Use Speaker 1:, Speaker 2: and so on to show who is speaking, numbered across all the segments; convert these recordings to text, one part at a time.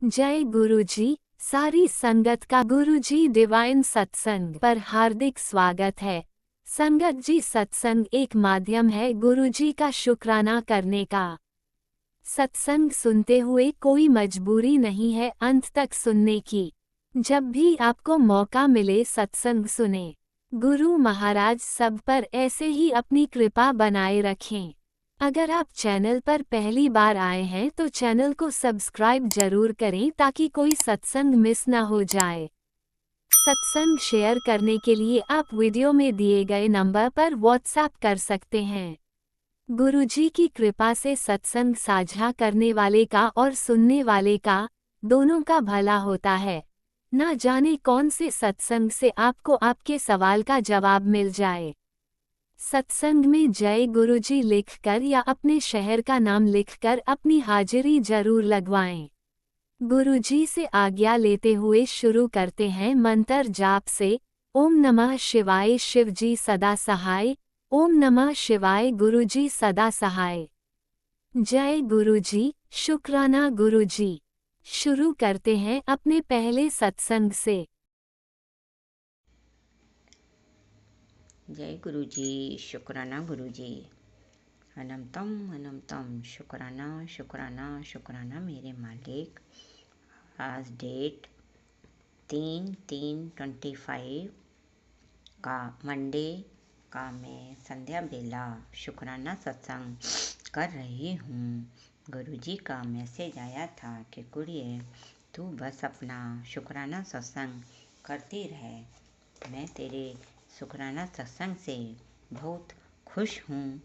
Speaker 1: जय गुरुजी। सारी संगत का गुरुजी डिवाइन सत्संग पर हार्दिक स्वागत है। संगत जी, सत्संग एक माध्यम है गुरुजी का शुक्राना करने का। सत्संग सुनते हुए कोई मजबूरी नहीं है अंत तक सुनने की। जब भी आपको मौका मिले सत्संग सुने। गुरु महाराज सब पर ऐसे ही अपनी कृपा बनाए रखें। अगर आप चैनल पर पहली बार आए हैं तो चैनल को सब्सक्राइब जरूर करें ताकि कोई सत्संग मिस न हो जाए। सत्संग शेयर करने के लिए आप वीडियो में दिए गए नंबर पर व्हाट्सएप कर सकते हैं। गुरुजी की कृपा से सत्संग साझा करने वाले का और सुनने वाले का, दोनों का भला होता है। ना जाने कौन से सत्संग से आपको आपके सवाल का जवाब मिल जाए। सत्संग में जय गुरुजी लिखकर या अपने शहर का नाम लिखकर अपनी हाजिरी जरूर लगवाएं। गुरुजी से आज्ञा लेते हुए शुरू करते हैं मंत्र जाप से। ओम नमः शिवाय शिवजी सदा सहाय। ओम नमः शिवाय गुरुजी सदा सहाय। जय गुरुजी, शुक्राना गुरुजी। शुरू करते हैं अपने पहले सत्संग से।
Speaker 2: जय गुरुजी, शुक्राना गुरुजी। अनंतम अनंतम शुक्राना शुक्राना शुक्राना मेरे मालिक। आज डेट 3/3/25 का मंडे का मैं संध्या बेला शुक्राना सत्संग कर रही हूँ। गुरुजी का मैसेज आया था कि कुड़िए तू बस अपना शुक्राना सत्संग करती रह। मैं तेरे शुक्राना सत्संग से बहुत खुश हूँ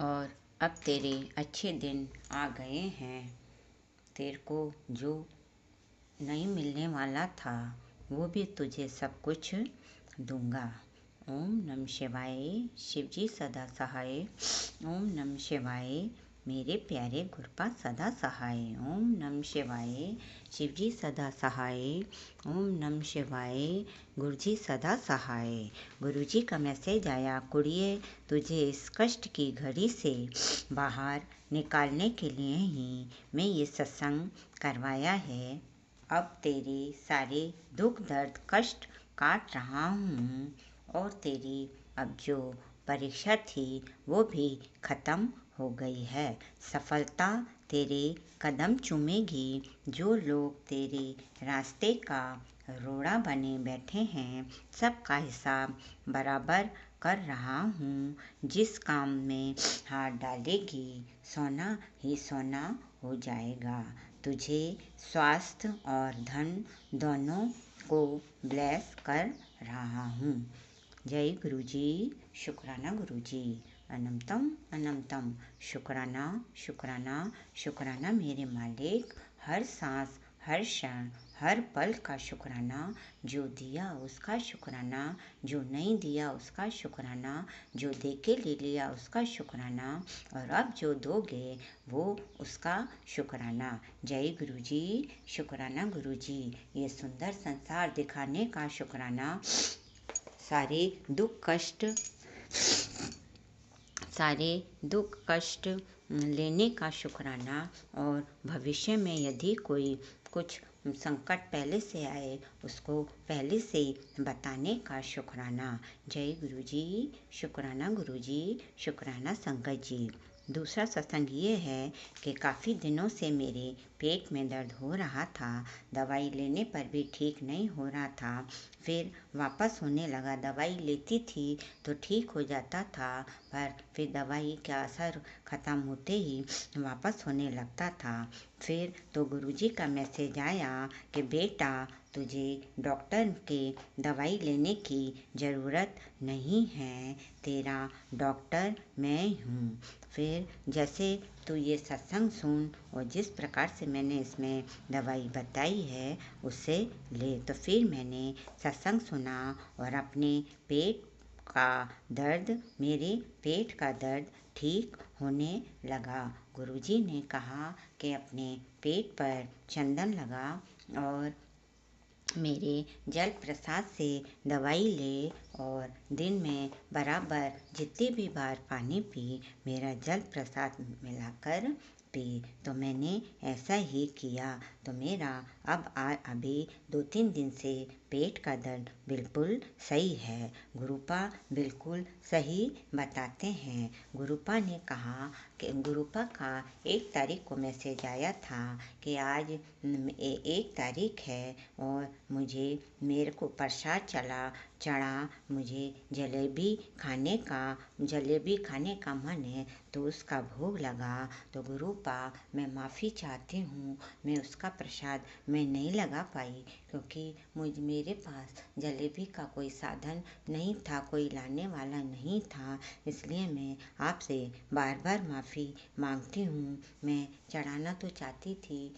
Speaker 2: और अब तेरे अच्छे दिन आ गए हैं। तेरे को जो नहीं मिलने वाला था वो भी तुझे सब कुछ दूंगा। ओम नमः शिवाय शिवजी सदा सहाय। ओम नमः शिवाय मेरे प्यारे गुरुपा सदा सहाय। ओम नमः शिवाय शिवजी सदा सहाय। ओम नमः शिवाय गुरुजी सदा सहाय। गुरुजी का मैसेज आया, कुड़िए तुझे इस कष्ट की घड़ी से बाहर निकालने के लिए ही मैं ये सत्संग करवाया है। अब तेरे सारे दुख दर्द कष्ट काट रहा हूँ और तेरी अब जो परीक्षा थी वो भी ख़त्म हो गई है। सफलता तेरे कदम चूमेगी। जो लोग तेरे रास्ते का रोड़ा बने बैठे हैं सबका हिसाब बराबर कर रहा हूँ। जिस काम में हाथ डालेगी सोना ही सोना हो जाएगा। तुझे स्वास्थ्य और धन दोनों को ब्लेस कर रहा हूँ। जय गुरुजी, शुक्राना गुरुजी। अनंतम अनंतम शुक्राना शुक्राना शुक्राना मेरे मालिक। हर सांस हर क्षण हर पल का शुक्राना। जो दिया उसका शुक्राना, जो नहीं दिया उसका शुक्राना, जो दे के ले लिया उसका शुक्राना और अब जो दोगे वो उसका शुक्राना। जय गुरुजी, शुक्राना गुरुजी। ये सुंदर संसार दिखाने का शुक्राना। सारे दुख कष्ट लेने का शुक्राना और भविष्य में यदि कोई कुछ संकट पहले से आए उसको पहले से बताने का शुक्राना। जय गुरुजी, शुक्राना गुरुजी, शुक्राना संगत जी। दूसरा सत्संग ये है कि काफ़ी दिनों से मेरे पेट में दर्द हो रहा था। दवाई लेने पर भी ठीक नहीं हो रहा था। फिर वापस होने लगा। दवाई लेती थी तो ठीक हो जाता था, पर फिर दवाई का असर ख़त्म होते ही वापस होने लगता था। फिर तो गुरुजी का मैसेज आया कि बेटा तुझे डॉक्टर के दवाई लेने की ज़रूरत नहीं है, तेरा डॉक्टर मैं हूँ। फिर जैसे तू ये सत्संग सुन और जिस प्रकार से मैंने इसमें दवाई बताई है उससे ले। तो फिर मैंने सत्संग सुना और अपने पेट का दर्द, मेरे पेट का दर्द ठीक होने लगा। गुरुजी ने कहा कि अपने पेट पर चंदन लगा और मेरे जल प्रसाद से दवाई ले और दिन में बराबर जितनी भी बार पानी पी, मेरा जल प्रसाद मिलाकर भी। तो मैंने ऐसा ही किया। तो मेरा अभी 2-3 दिन से पेट का दर्द बिल्कुल सही है। गुरुपा बिल्कुल सही बताते हैं। गुरुपा ने कहा कि गुरुपा का 1 तारीख को मैसेज आया था कि आज 1 तारीख है और मेरे को प्रसाद चढ़ा, मुझे जलेबी खाने का मन है, तो उसका भोग लगा। तो गुरुपा, मैं माफ़ी चाहती हूँ, मैं उसका प्रसाद मैं नहीं लगा पाई, क्योंकि मेरे पास जलेबी का कोई साधन नहीं था, कोई लाने वाला नहीं था। इसलिए मैं आपसे बार बार माफ़ी मांगती हूँ। मैं चढ़ाना तो चाहती थी,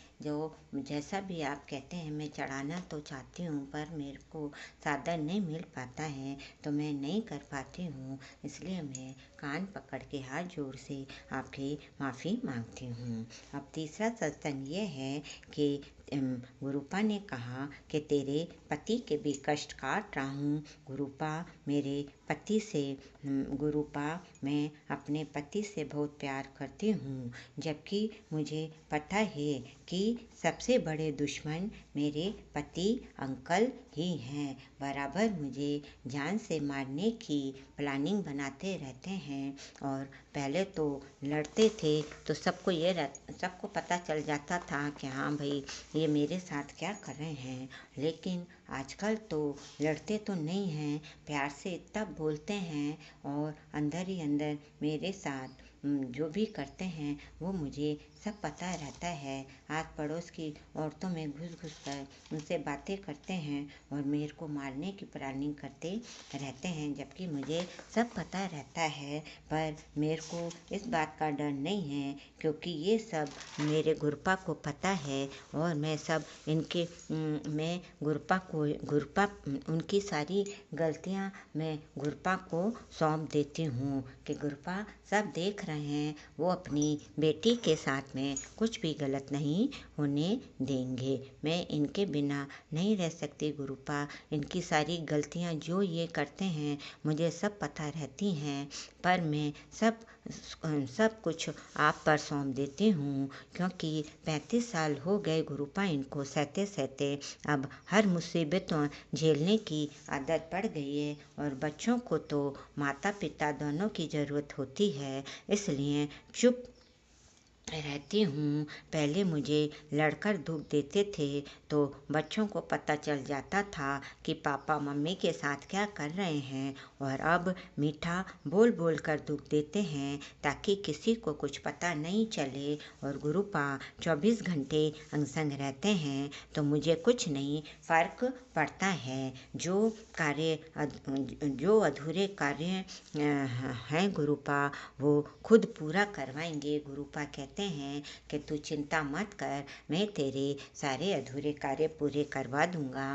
Speaker 2: जैसा भी आप कहते हैं मैं चढ़ाना तो चाहती हूँ, पर मेरे को साधन नहीं मिल पाता है, तो मैं नहीं कर पाती हूँ। इसलिए मैं कान पकड़ के हाथ जोड़ से आपकी माफ़ी मांगती हूँ। अब तीसरा सत्संग ये है कि गुरुपा ने कहा कि तेरे पति के भी कष्ट काट रहा हूँ। गुरुपा, मैं अपने पति से बहुत प्यार करती हूँ, जबकि मुझे पता है कि सबसे बड़े दुश्मन मेरे पति अंकल ही हैं। बराबर मुझे जान से मारने की प्लानिंग बनाते रहते हैं, और पहले तो लड़ते थे तो सबको पता चल जाता था कि हाँ भाई, ये मेरे साथ क्या कर रहे हैं। लेकिन आजकल तो लड़ते तो नहीं हैं, प्यार से इतना बोलते हैं, और अंदर ही अंदर मेरे साथ जो भी करते हैं वो मुझे सब पता रहता है। आस पड़ोस की औरतों में घुस कर उनसे बातें करते हैं और मेरे को मारने की प्लानिंग करते रहते हैं, जबकि मुझे सब पता रहता है। पर मेरे को इस बात का डर नहीं है, क्योंकि ये सब मेरे गुरुपा को पता है, और मैं गुरुपा उनकी सारी गलतियाँ मैं गुरुपा को सौंप देती हूँ कि गुरुपा सब देख रहे हैं, वो अपनी बेटी के साथ में कुछ भी गलत नहीं होने देंगे। मैं इनके बिना नहीं रह सकती गुरुपा। इनकी सारी गलतियाँ जो ये करते हैं मुझे सब पता रहती हैं, पर मैं सब कुछ आप पर सौंप देती हूँ, क्योंकि 35 साल हो गए गुरुपा इनको सहते अब हर मुसीबतों झेलने की आदत पड़ गई है, और बच्चों को तो माता पिता दोनों की ज़रूरत होती है। इसलिए चुप रहती हूँ। पहले मुझे लड़कर दुख देते थे तो बच्चों को पता चल जाता था कि पापा मम्मी के साथ क्या कर रहे हैं, और अब मीठा बोल बोल कर दुख देते हैं ताकि किसी को कुछ पता नहीं चले। और गुरुपा 24 घंटे अंग रहते हैं तो मुझे कुछ नहीं फर्क पड़ता है। जो अधूरे कार्य हैं गुरुपा, वो खुद पूरा करवाएंगे। गुरुपा कहते हैं कि तू चिंता मत कर, मैं तेरे सारे अधूरे कार्य पूरे करवा दूंगा।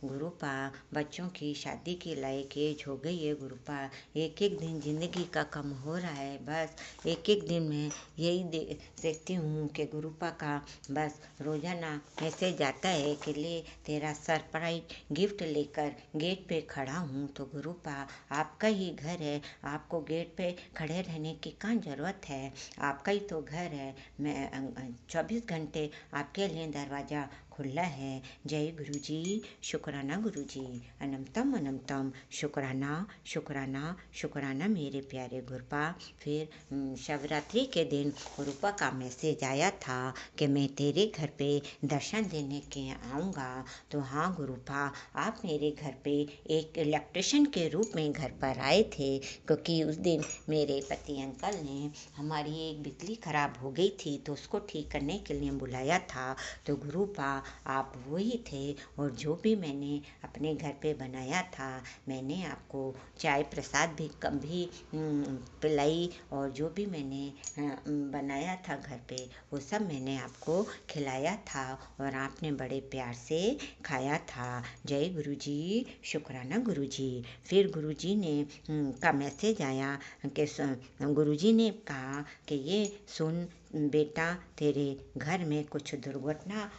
Speaker 2: गुरुपा, बच्चों की शादी की लायक एज हो गई है गुरुपा। एक एक दिन जिंदगी का कम हो रहा है, बस एक एक दिन में यही देखती हूँ कि गुरुपा का बस रोजाना मैसेज आता है कि ले तेरा सरप्राइज गिफ्ट लेकर गेट पे खड़ा हूँ। तो गुरुपा, आपका ही घर है, आपको गेट पे खड़े रहने की कहाँ जरूरत है, आपका ही तो घर है। मैं 24 घंटे आपके लिए दरवाज़ा खुला है। जय गुरुजी, शुक्राना गुरुजी, अनंतम अनंतम शुक्राना शुक्राना शुक्राना मेरे प्यारे गुरुपा। फिर शिवरात्रि के दिन गुरुपा का मैसेज आया था कि मैं तेरे घर पे दर्शन देने के आऊँगा। तो हाँ गुरुपा, आप मेरे घर पे एक इलेक्ट्रिशियन के रूप में घर पर आए थे, क्योंकि उस दिन मेरे पति अंकल ने हमारी एक बिजली खराब हो गई थी तो उसको ठीक करने के लिए बुलाया था। तो गुरुपा, आप वही थे, और जो भी मैंने अपने घर पे बनाया था, मैंने आपको चाय प्रसाद भी कभी पिलाई, और जो भी मैंने बनाया था घर पे वो सब मैंने आपको खिलाया था, और आपने बड़े प्यार से खाया था। जय गुरुजी, शुक्राना गुरुजी। फिर गुरुजी ने का मैसेज आया कि गुरुजी ने कहा कि ये सुन बेटा तेरे घर में कुछ दुर्घटना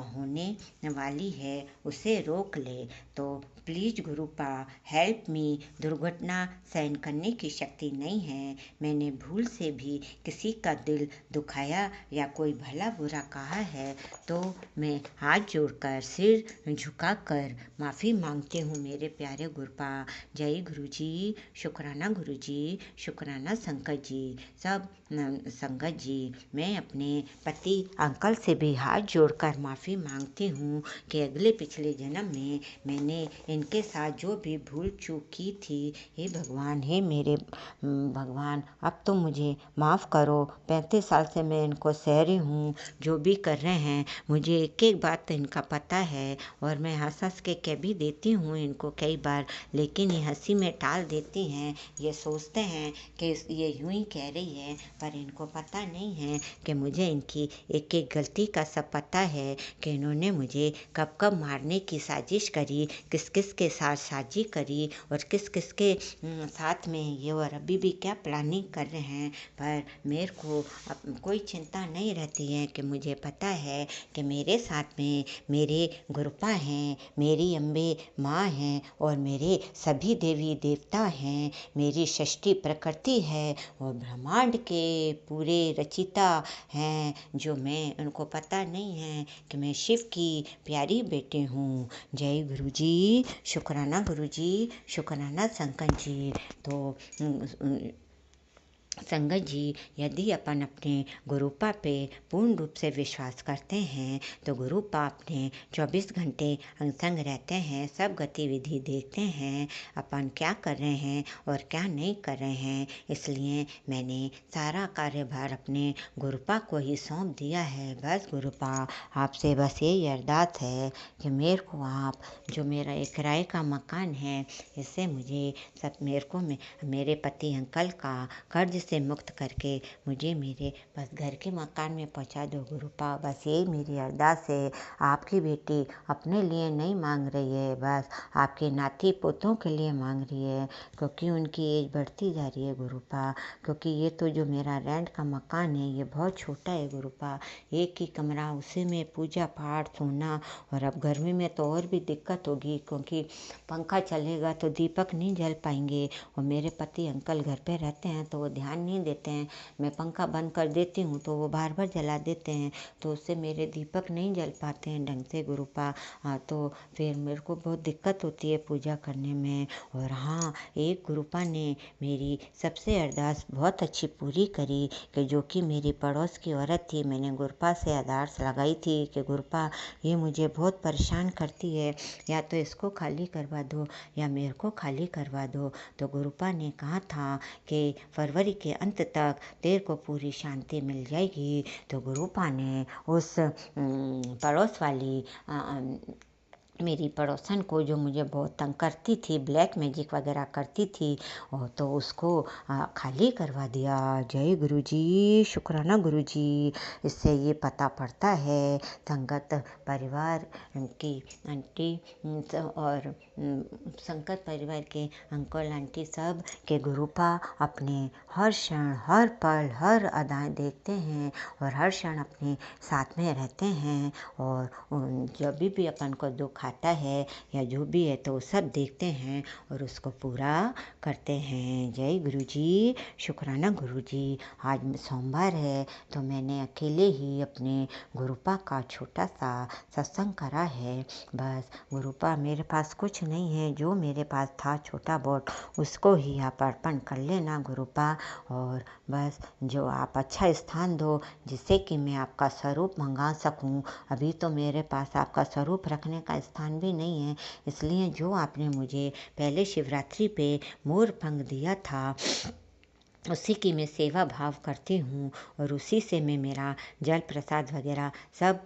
Speaker 2: होने वाली है, उसे रोक ले। तो प्लीज़ गुरुपा हेल्प मी। दुर्घटना सहन करने की शक्ति नहीं है। मैंने भूल से भी किसी का दिल दुखाया या कोई भला बुरा कहा है तो मैं हाथ जोड़कर सिर झुकाकर माफ़ी मांगती हूँ मेरे प्यारे गुरुपा। जय गुरुजी, शुक्राना गुरुजी, शुक्राना संकट जी। सब संगत जी, मैं अपने पति अंकल से भी हाथ जोड़कर माफ़ी मांगती हूँ कि अगले पिछले जन्म में मैंने इनके साथ जो भी भूल चूक की थी, हे भगवान, हे मेरे भगवान, अब तो मुझे माफ़ करो। 35 साल से मैं इनको सह रही हूँ, जो भी कर रहे हैं मुझे एक एक बात तो इनका पता है और मैं हंस हंस के कह भी देती हूँ इनको कई बार, लेकिन ये हंसी में टाल देती हैं। ये सोचते हैं कि ये यूं ही कह रही है, पर इनको पता नहीं है कि मुझे इनकी एक एक गलती का सब पता है कि इन्होंने मुझे कब कब मारने की साजिश करी, किस किस के साथ साझी करी और किस किस के साथ में ये और अभी भी क्या प्लानिंग कर रहे हैं। पर मेरे को कोई चिंता नहीं रहती है कि मुझे पता है कि मेरे साथ में मेरे गुरुपा हैं, मेरी अम्बे माँ हैं और मेरे सभी देवी देवता हैं, मेरी षष्ठी प्रकृति है और ब्रह्मांड के पूरे रचिता हैं, जो मैं उनको पता नहीं है कि मैं शिव की प्यारी बेटी हूँ। जय गुरुजी, शुक्राना गुरुजी, शुक्राना शंकर जी। तो संगत जी, यदि अपन अपने गुरुपा पे पूर्ण रूप से विश्वास करते हैं तो गुरुपा अपने 24 घंटे संग रहते हैं, सब गतिविधि देखते हैं अपन क्या कर रहे हैं और क्या नहीं कर रहे हैं। इसलिए मैंने सारा कार्यभार अपने गुरुपा को ही सौंप दिया है। बस गुरुपा, आपसे बस यही अरदास है कि मेरे को आप, जो मेरा एक किराए का मकान है, इससे मुझे सब मेरे को मेरे पति अंकल का कर्ज से मुक्त करके मुझे मेरे बस घर के मकान में पहुंचा दो गुरुपा। बस यही मेरी अरदास है। आपकी बेटी अपने लिए नहीं मांग रही है, बस आपके नाती पोतों के लिए मांग रही है, क्योंकि उनकी एज बढ़ती जा रही है गुरुपा। क्योंकि ये तो जो मेरा रेंट का मकान है ये बहुत छोटा है गुरुपा, एक ही कमरा, उसी में पूजा पाठ सोना, और अब गर्मी में तो और भी दिक्कत होगी क्योंकि पंखा चलेगा तो दीपक नहीं जल पाएंगे और मेरे पति अंकल घर पे रहते हैं तो वो ध्यान नहीं देते हैं। मैं पंखा बंद कर देती हूँ तो वो बार बार जला देते हैं, तो उससे मेरे दीपक नहीं जल पाते हैं ढंग से गुरुपा। तो फिर मेरे को बहुत दिक्कत होती है पूजा करने में। और हाँ, एक गुरुपा ने मेरी सबसे अरदास बहुत अच्छी पूरी करी कि जो कि मेरी पड़ोस की औरत थी, मैंने गुरुपा से अरदास लगाई थी कि गुरुपा ये मुझे बहुत परेशान करती है, या तो इसको खाली करवा दो या मेरे को खाली करवा दो। तो गुरुपा ने कहा था कि फरवरी के अंत तक तेरे को पूरी शांति मिल जाएगी। तो गुरुपा ने उस पड़ोस वाली मेरी पड़ोसन को, जो मुझे बहुत तंग करती थी, ब्लैक मैजिक वगैरह करती थी, और तो उसको खाली करवा दिया। जय गुरुजी, शुक्राना गुरुजी। इससे ये पता पड़ता है संगत परिवार की आंटी और संगत परिवार के अंकल आंटी सब के गुरुपा अपने हर क्षण, हर पल, हर अदाएँ देखते हैं और हर क्षण अपने साथ में रहते हैं। और जब भी अपन को दुख आता है या जो भी है तो सब देखते हैं और उसको पूरा करते हैं। जय गुरुजी, शुक्राना गुरुजी। आज सोमवार है तो मैंने अकेले ही अपने गुरुपा का छोटा सा सत्संग करा है। बस गुरुपा, मेरे पास कुछ नहीं है, जो मेरे पास था छोटा बहुत उसको ही आप अर्पण कर लेना गुरुपा। और बस जो आप अच्छा स्थान दो जिससे कि मैं आपका स्वरूप मंगा सकूं। अभी तो मेरे पास आपका स्वरूप रखने का स्थान भी नहीं है, इसलिए जो आपने मुझे पहले शिवरात्रि पे मोर पंख दिया था उसी की मैं सेवा भाव करती हूँ और उसी से मैं मेरा जल प्रसाद वगैरह सब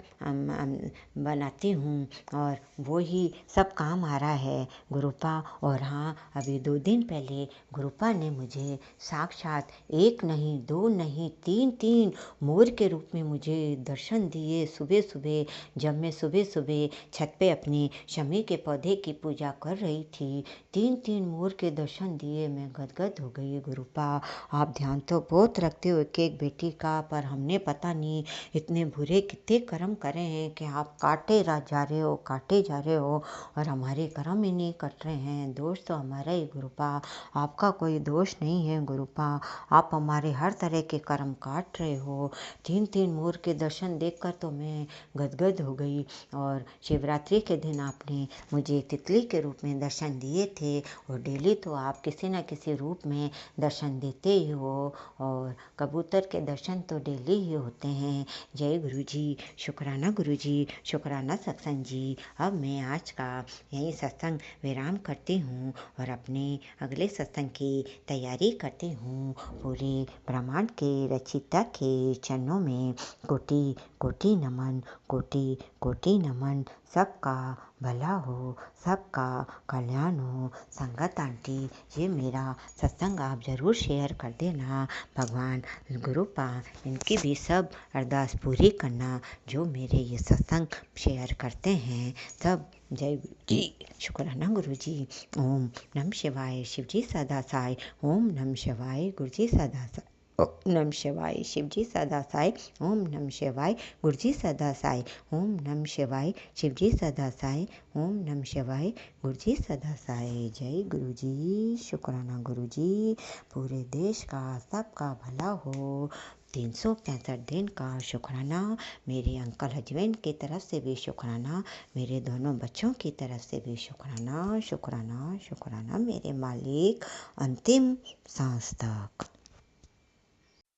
Speaker 2: बनाती हूँ और वो ही सब काम आ रहा है गुरुपा। और हाँ, अभी 2 दिन पहले गुरुपा ने मुझे साक्षात 1 नहीं 2 नहीं 3 मोर के रूप में मुझे दर्शन दिए। सुबह सुबह जब मैं सुबह सुबह छत पे अपनी शमी के पौधे की पूजा कर रही थी, 3 मोर के दर्शन दिए। मैं गदगद हो गई गुरुपा। आप ध्यान तो बहुत रखते हो एक एक बेटी का, पर हमने पता नहीं इतने बुरे कितने कर्म करे हैं कि आप जा रहे हो, काटे जा रहे हो, और हमारे कर्म ही नहीं कट रहे हैं। दोष तो हमारा ही गुरुपा, आपका कोई दोष नहीं है गुरुपा। आप हमारे हर तरह के कर्म काट रहे हो। 3 मोर के दर्शन देखकर तो मैं गदगद हो गई। और शिवरात्रि के दिन आपने मुझे तितली के रूप में दर्शन दिए थे, और डेली तो आप किसी न किसी रूप में दर्शन देते ही हो, और कबूतर के दर्शन तो डेली ही होते हैं। जय गुरु जी, शुक्राना गुरु जी, शुक्राना सत्संग जी। अब मैं आज का यही सत्संग विराम करती हूँ और अपने अगले सत्संग की तैयारी करती हूँ। पूरे ब्रह्मांड के रचिता के चरणों में कोटि कोटि नमन, कोटि कोटि नमन। सबका भला हो, सबका कल्याण हो। संगत आंटी, ये मेरा सत्संग आप ज़रूर शेयर कर देना। भगवान गुरुपा इनकी भी सब अरदास पूरी करना जो मेरे ये सत्संग शेयर करते हैं सब। जय गुरु जी, शुक्राना गुरु जी। ओम नम शिवाय, शिव जी सदा साई। ओम नम शिवाय, गुरु जी सदा साई। ओम नम शिवाय, शिव जी सदा साई। ओम नम शिवाय, गुरु जी सदा साई। ओम नम शिवाय, शिव जी सदा साई। ओम नम शिवाय, गुरु जी सदा साई। जय गुरु जी, शुक्राना गुरु जी। पूरे देश का सबका भला हो। 365 दिन का शुक्राना। मेरे अंकल हजबेंड की तरफ से भी शुक्राना, मेरे दोनों बच्चों की तरफ से भी शुक्राना, शुक्राना, शुक्राना मेरे मालिक, अंतिम सांस तक।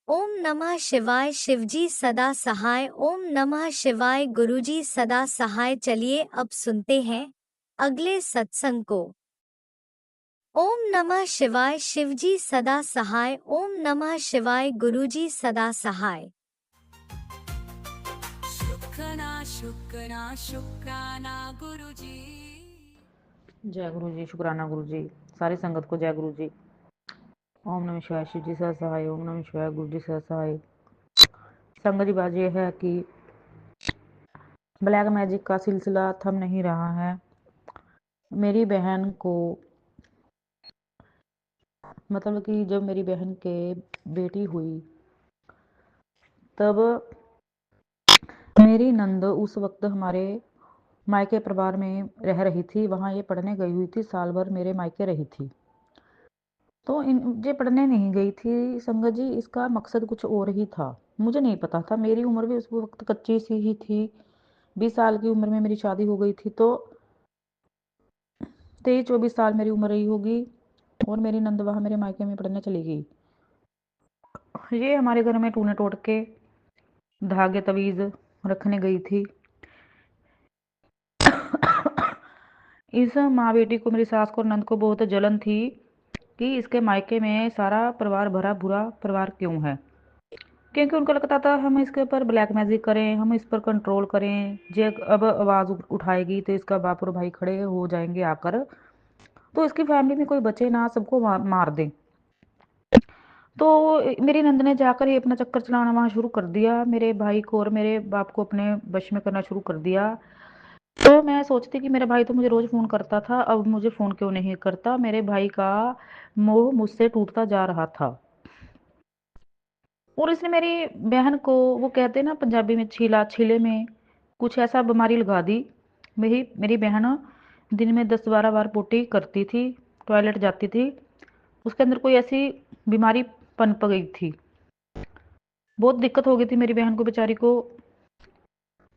Speaker 1: ओम नमः शिवाय, शिवजी सदा सहाय। ओम नमः शिवाय, गुरुजी सदा सहाय। चलिए अब सुनते हैं अगले सत्संग को। ओम नमः शिवाय, शिवजी सदा सहाय। ओम नमः शिवाय, गुरुजी सदा सहाय।
Speaker 3: शुक्राना शुक्राना शुक्राना गुरु जी।
Speaker 4: जय गुरु जी, शुक्राना गुरु जी। सारी संगत को जय गुरु जी। ओम नमः शिवाय, शिव जी सदा सहाय। ओम नमः शिवाय, गुरु जी सदा सहाय। संगत जी बात यह है कि ब्लैक मैजिक का सिलसिला थम नहीं रहा है। मेरी बहन को मतलब कि जब मेरी बहन के बेटी हुई तब मेरी नंद उस वक्त हमारे मायके परिवार में रह रही थी। वहाँ ये पढ़ने गई हुई थी, साल भर मेरे मायके रही थी। तो ये पढ़ने नहीं गई थी संगत जी, इसका मकसद कुछ और ही था, मुझे नहीं पता था। मेरी उम्र भी उस वक्त कच्ची सी ही थी। 20 साल की उम्र में मेरी शादी हो गई थी, तो 23-24 साल मेरी उम्र रही होगी और मेरी नंद वहाँ मेरे मायके में पढ़ने चली गई। ये हमारे घर में टूने टोट के धागे तवीज़ रखने गई थी। इस माँ बेटी को, मेरी सास को और नंद को बहुत जलन थी कि इसके मायके में सारा परिवार भरा बुरा परिवार क्यों है, क्योंकि उनको लगता था हम इसके ऊपर ब्लैक मैजिक करें, हम इस पर कंट्रोल करें, जे अब आवाज़ उठाएगी तो इसका बाप और भाई खड़े हो जाएंगे आकर, तो इसकी फैमिली में कोई बचे ना, सबको मार दें। तो मेरी नंद ने जाकर ही अपना चक्कर चलाना वहाँ शुरू कर दिया, मेरे भाई को और मेरे बाप को अपने वश में करना शुरू कर दिया। तो मैं सोचती कि मेरा भाई तो मुझे रोज़ फ़ोन करता था, अब मुझे फ़ोन क्यों नहीं करता। मेरे भाई का मोह मुझसे टूटता जा रहा था और इसने मेरी बहन को, वो कहते हैं ना पंजाबी में, छीला छीले में कुछ ऐसा बीमारी लगा दी। मेरी बहन दिन में 10-12 बार पोटी करती थी, टॉयलेट जाती थी, उसके अंदर कोई ऐसी बीमारी पनप गई थी। बहुत दिक्कत हो गई थी मेरी बहन को बेचारी को।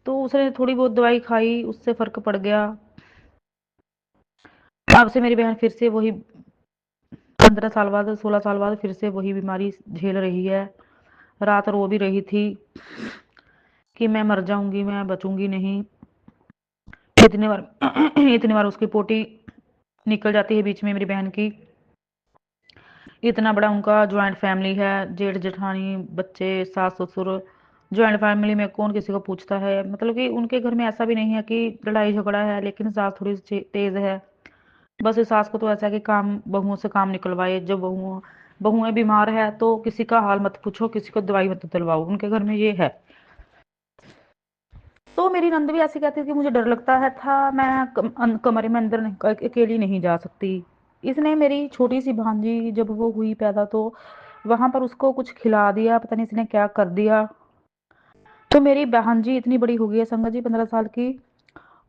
Speaker 4: तो उसने थोड़ी बहुत दवाई खाई, उससे फ़र्क पड़ गया। अब से मेरी बहन फिर से वही 15 साल बाद, 16 साल बाद फिर से वही बीमारी झेल रही है। रात रो भी रही थी कि मैं मर जाऊंगी, मैं बचूंगी नहीं। इतने बार इतनी बार उसकी पोटी निकल जाती है बीच में मेरी बहन की। इतना बड़ा उनका ज्वाइंट फैमिली है, जेठ जेठानी, बच्चे, सास ससुर। ज्वाइंट फैमिली में कौन किसी को पूछता है। मतलब कि उनके घर में ऐसा भी नहीं है कि लड़ाई झगड़ा है, लेकिन सास थोड़ी सी तेज है। बस इस सास को तो ऐसा है कि काम, बहुओं से काम निकलवाए। जब बहुएं बीमार है तो किसी का हाल मत पूछो, किसी को दवाई मत दिलवाओ, उनके घर में ये है। तो मेरी नंद भी ऐसी कहती थी कि मुझे डर लगता है था, मैं कमरे में अंदर अकेली नहीं जा सकती। इसने मेरी छोटी सी भांजी जब वो हुई पैदा, तो वहां पर उसको कुछ खिला दिया, पता नहीं इसने क्या कर दिया। तो मेरी बहन जी इतनी बड़ी हो गई है संगत जी, 15 साल की,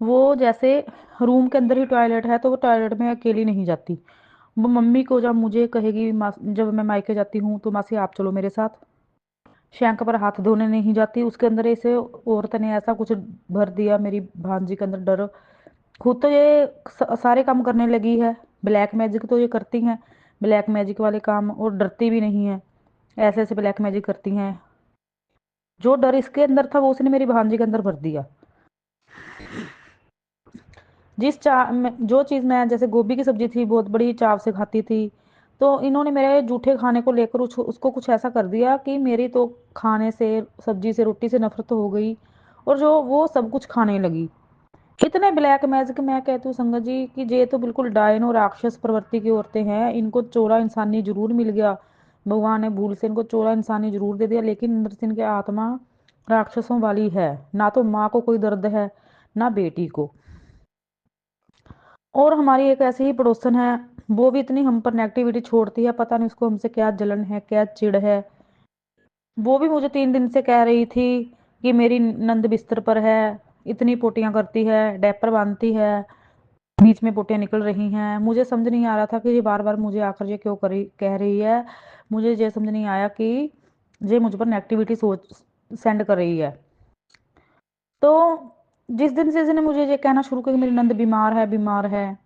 Speaker 4: वो जैसे रूम के अंदर ही टॉयलेट है तो वो टॉयलेट में अकेली नहीं जाती। वो मम्मी को जब मुझे कहेगी, जब मैं मायके जाती हूँ तो मासी आप चलो मेरे साथ, शैंक पर हाथ धोने नहीं जाती। उसके अंदर ऐसे औरत ने ऐसा कुछ भर दिया मेरी भांजी के अंदर डर। खुद तो ये सारे काम करने लगी है, ब्लैक मैजिक तो ये करती हैं, ब्लैक मैजिक वाले काम, और डरती भी नहीं है, ऐसे ऐसे ब्लैक मैजिक करती हैं। जो डर इसके अंदर था वो उसने मेरी भांजी के अंदर भर दिया। जो चीज़ मैं जैसे गोभी की सब्जी थी बहुत बड़ी चाव से खाती थी, तो इन्होंने मेरे जूठे खाने को लेकर उसको कुछ ऐसा कर दिया कि मेरी तो खाने से, सब्जी से, रोटी से नफरत हो गई, और जो वो सब कुछ खाने लगी। इतने ब्लैक मैजिक, मैं कहती हूँ संगत जी कि ये तो बिल्कुल डायन और राक्षस प्रवृत्ति की औरतें हैं। इनको चोरा इंसानी जरूर मिल गया, भगवान ने भूल से इनको चोरा इंसानी जरूर दे दिया, लेकिन अंदर से इनकी आत्मा राक्षसों वाली है। ना तो माँ को कोई दर्द है, ना बेटी को। और हमारी एक ऐसी ही पड़ोसन है, वो भी इतनी हम पर नेगेटिविटी छोड़ती है, पता नहीं उसको हमसे क्या जलन है, क्या चिढ़ है। वो भी मुझे 3 दिन से कह रही थी कि मेरी नंद बिस्तर पर है, इतनी पोटियां करती है, डायपर बांधती है, बीच में पोटियां निकल रही हैं। मुझे समझ नहीं आ रहा था कि ये बार बार मुझे आकर ये क्यों करी कह रही है। मुझे ये समझ नहीं आया कि ये मुझ पर नेगेटिविटी सोच सेंड कर रही है। तो जिस दिन से इसने मुझे ये कहना शुरू किया कि मेरी नंद बीमार है, बीमार है,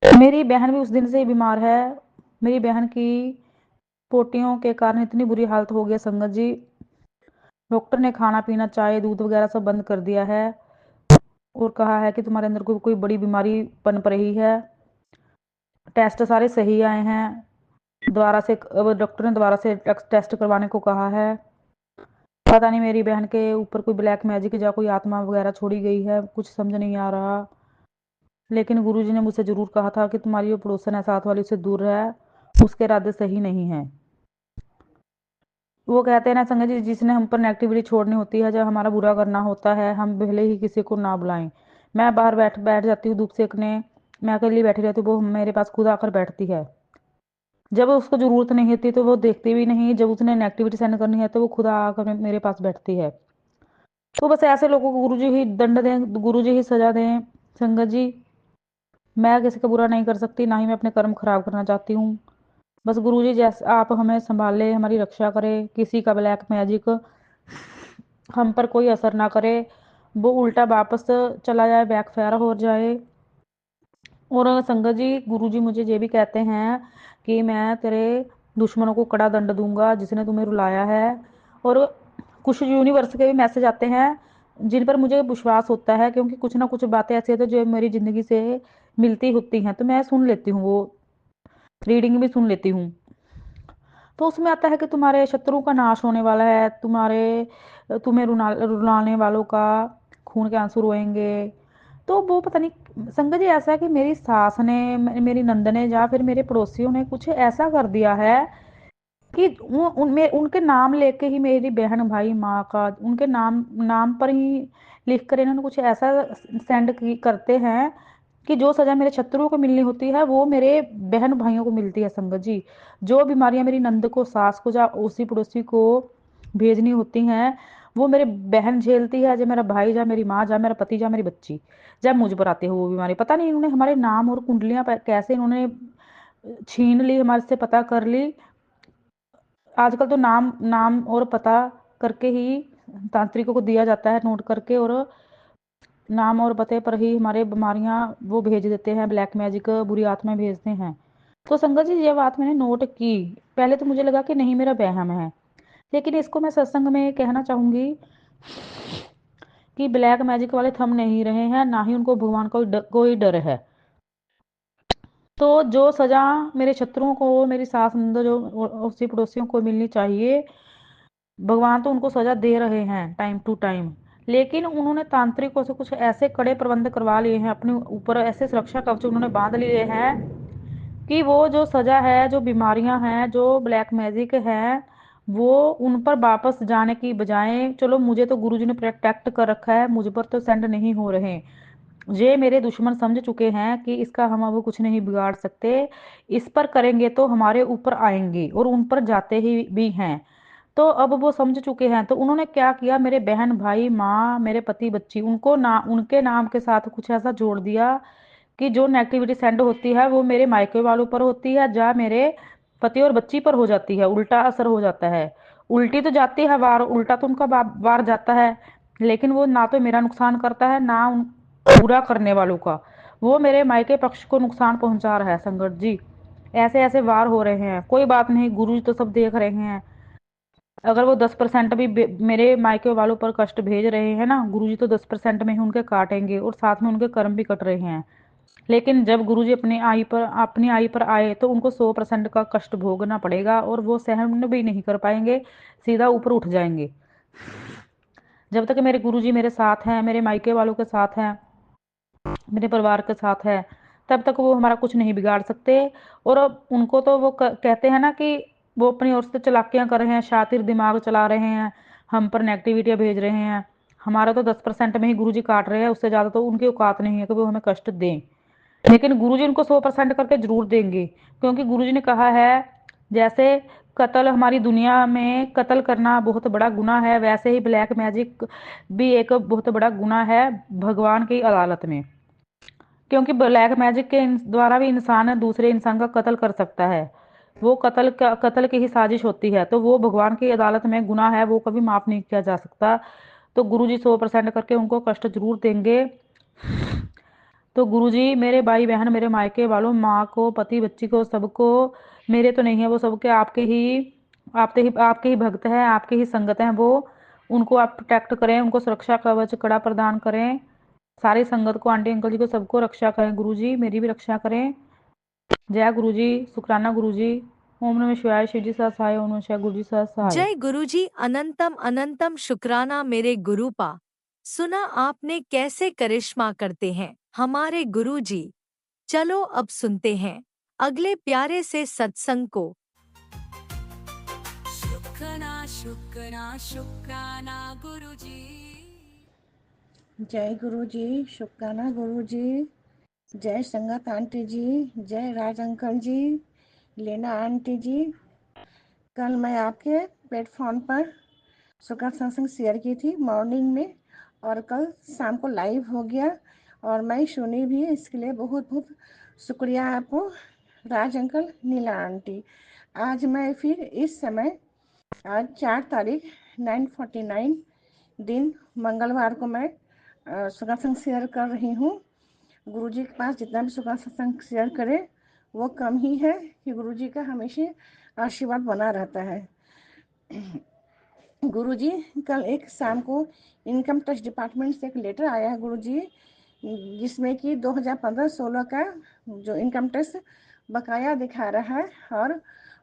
Speaker 4: मेरी बहन भी उस दिन से ही बीमार है। मेरी बहन की पोटियों के कारण इतनी बुरी हालत हो गई संगत जी, डॉक्टर ने खाना पीना, चाय दूध वगैरह सब बंद कर दिया है, और कहा है कि तुम्हारे अंदर कोई बड़ी बीमारी पनप रही है। टेस्ट सारे सही आए हैं, दोबारा से अब डॉक्टर ने दोबारा से टेस्ट करवाने को कहा है। पता नहीं मेरी बहन के ऊपर कोई ब्लैक मैजिक या कोई आत्मा वगैरह छोड़ी गई है, कुछ समझ नहीं आ रहा। लेकिन गुरुजी ने मुझसे जरूर कहा था कि तुम्हारी जो पड़ोसन है साथ वाली, उससे दूर है, उसके इरादे सही नहीं है। वो कहते हैं ना संगत जी, जिसने हम पर नेगेटिविटी छोड़नी होती है, जब हमारा बुरा करना होता है, हम भले ही किसी को ना बुलाएं। मैं बाहर बैठ बैठ जाती हूँ धूप सेकने, मैं अकेली बैठी रहती हूँ, वो मेरे पास खुद आकर बैठती है। जब उसको जरूरत नहीं होती तो वो देखती भी नहीं, जब उसने नेगेटिविटी सेंड करनी है तो वो खुद आकर मेरे पास बैठती है। तो बस ऐसे लोगों को गुरुजी ही दंड दें, गुरुजी ही सजा दें संगत जी। मैं किसी का बुरा नहीं कर सकती, ना ही मैं अपने कर्म खराब करना चाहती हूँ। बस गुरुजी जैसे आप हमें संभाले, हमारी रक्षा करे, किसी का ब्लैक मैजिक हम पर कोई असर ना करे, वो उल्टा वापस चला जाए, बैकफायर हो जाए। और संगत जी गुरुजी मुझे ये भी कहते हैं कि मैं तेरे दुश्मनों को कड़ा दंड दूंगा जिसने तुम्हें रुलाया है। और कुछ यूनिवर्स के भी मैसेज आते हैं जिन पर मुझे विश्वास होता है, क्योंकि कुछ ना कुछ बातें ऐसी है तो जो मेरी जिंदगी से मिलती होती हैं, तो मैं सुन लेती हूँ, वो रीडिंग भी सुन लेती हूँ। तो उसमें आता है कि तुम्हारे शत्रु का नाश होने वाला है, तुम्हें रुलाने वालों का खून के आंसू रोएंगे। तो वो पता नहीं संगत जी, ऐसा है कि मेरी सास ने, मेरी नंद ने, या फिर मेरे पड़ोसियों ने कुछ ऐसा कर दिया है कि उनके नाम लेके ही मेरी बहन भाई माँ का, उनके नाम नाम पर ही लिख कर इन्होंने कुछ ऐसा सेंड करते हैं कि जो सजा मेरे शत्रुओं को मिलनी होती है वो मेरे बहन भाइयों को मिलती है संगत जी। जो बीमारियां मेरी नंद को, सास को, या उसी पड़ोसी को भेजनी होती हैं, वो मेरे बहन झेलती है, जो मेरा भाई, जा मेरी माँ, जा मेरा पति, जा मेरी बच्ची, जब मुझ पर आती है वो बीमारी। पता नहीं इन्होंने हमारे नाम और कुंडलियां कैसे इन्होंने छीन ली, हमारे से पता कर ली। आजकल तो नाम नाम और पता करके ही तांत्रिकों को दिया जाता है, नोट करके, और नाम और पते पर ही हमारे बीमारियां वो भेज देते हैं, ब्लैक मैजिक बुरी आत्माएं भेजते हैं। तो संगत जी ये बात मैंने नोट की, पहले तो मुझे लगा कि नहीं मेरा वहम है, लेकिन इसको मैं सत्संग में कहना चाहूंगी कि ब्लैक मैजिक वाले थम नहीं रहे हैं, ना ही उनको भगवान का कोई डर है। तो जो सजा मेरे शत्रुओं को, मेरी सास नंद, जो उसी पड़ोसियों को मिलनी चाहिए, भगवान तो उनको सजा दे रहे हैं टाइम टू टाइम। लेकिन उन्होंने तांत्रिकों से कुछ ऐसे कड़े प्रबंध करवा लिए हैं, अपने ऊपर ऐसे सुरक्षा कवच उन्होंने बांध लिए हैं कि वो जो सजा है, जो बीमारियां हैं, जो ब्लैक मैजिक है, वो उन पर वापस जाने की बजाय, चलो मुझे तो गुरुजी ने प्रोटेक्ट कर रखा है, मुझ पर तो सेंड नहीं हो रहे, ये मेरे दुश्मन समझ चुके हैं कि इसका हम अब कुछ नहीं बिगाड़ सकते। इस पर करेंगे तो हमारे ऊपर आएंगे और उन पर जाते ही भी हैं। तो अब वो समझ चुके हैं, तो उन्होंने क्या किया, मेरे बहन भाई माँ मेरे पति बच्ची उनको ना उनके नाम के साथ कुछ ऐसा जोड़ दिया कि जो नेगेटिविटी सेंड होती है वो मेरे मायके वालों पर होती है, या मेरे पति और बच्ची पर हो जाती है। उल्टा असर हो जाता है। उल्टी तो जाती है वार, उल्टा तो उनका वार जाता है, लेकिन वो ना तो मेरा नुकसान करता है ना पूरा करने वालों का। वो मेरे मायके पक्ष को नुकसान पहुंचा रहा है संकट जी। ऐसे ऐसे वार हो रहे हैं, कोई बात नहीं, गुरु जी तो सब देख रहे हैं। अगर वो 10% भी मेरे मायके वालों पर कष्ट भेज रहे हैं ना, गुरुजी तो 10% में ही उनके काटेंगे और साथ में उनके कर्म भी कट रहे हैं। लेकिन जब गुरुजी अपनी आई पर आए तो उनको 100% का कष्ट भोगना पड़ेगा और वो सहन भी नहीं कर पाएंगे, सीधा ऊपर उठ जाएंगे। जब तक मेरे गुरुजी मेरे साथ हैं, मेरे मायके वालों के साथ हैं, मेरे परिवार के साथ है, तब तक वो हमारा कुछ नहीं बिगाड़ सकते। और अब उनको तो वो कहते हैं ना कि वो अपनी ओर से चालाकियां कर रहे हैं, शातिर दिमाग चला रहे हैं, हम पर नेगेटिविटियां भेज रहे हैं। हमारा तो 10% में ही गुरुजी काट रहे हैं, उससे ज्यादा तो उनकी औकात नहीं है कि वो हमें कष्ट दें। लेकिन गुरुजी उनको 100% करके जरूर देंगे, क्योंकि गुरुजी ने कहा है, जैसे कत्ल हमारी दुनिया में कत्ल करना बहुत बड़ा गुनाह है, वैसे ही ब्लैक मैजिक भी एक बहुत बड़ा गुनाह है भगवान की अदालत में। क्योंकि ब्लैक मैजिक के द्वारा भी इंसान दूसरे इंसान का कत्ल कर सकता है। वो कत्ल की ही साजिश होती है, तो वो भगवान की अदालत में गुनाह है, वो कभी माफ नहीं किया जा सकता। तो गुरुजी 100% करके उनको कष्ट जरूर देंगे। तो गुरुजी मेरे भाई बहन मेरे मायके वालों, माँ को, पति बच्ची को, सबको, मेरे तो नहीं है वो, सबके आपके ही भक्त हैं, आपके ही संगत हैं वो। उनको आप प्रोटेक्ट करें, उनको सुरक्षा कवच कड़ा प्रदान करें। सारी संगत को, आंटी अंकल जी को, सबको रक्षा करें गुरुजी, मेरी भी रक्षा करें। जय गुरुजी, शुक्राना गुरुजी। ओम नमः शिवाय, शिव जी सह सहाय, ओम नमः शिवाय, गुरु जी सह सहाय।
Speaker 5: जय गुरुजी, अनंतम अनंतम शुक्राना मेरे गुरुपा। सुना आपने कैसे करिश्मा करते हैं हमारे गुरुजी। चलो अब सुनते हैं अगले प्यारे से सत्संग को।
Speaker 3: शुक्राना शुक्राना शुक्राना गुरुजी।
Speaker 6: जय गुरु जी, शुक्राना गुरु जी, जय संगत आंटी जी, जय राज अंकल जी, लेना आंटी जी। कल मैं आपके प्लेटफॉर्म पर सुखद सत्संग शेयर की थी मॉर्निंग में, और कल शाम को लाइव हो गया और मैं सुनी भी। इसके लिए बहुत बहुत शुक्रिया आपको राज अंकल, नीला आंटी। आज मैं फिर इस समय, आज 4 तारीख 9:49 दिन मंगलवार को मैं सुखासन शेयर कर रही हूँ। गुरुजी के पास जितना भी सुखासन शेयर करे वो कम ही है, कि गुरुजी का हमेशा आशीर्वाद बना रहता है। गुरुजी, कल एक शाम को इनकम टैक्स डिपार्टमेंट से एक लेटर आया है गुरुजी, जिसमें कि 2015-16 का जो इनकम टैक्स बकाया दिखा रहा है और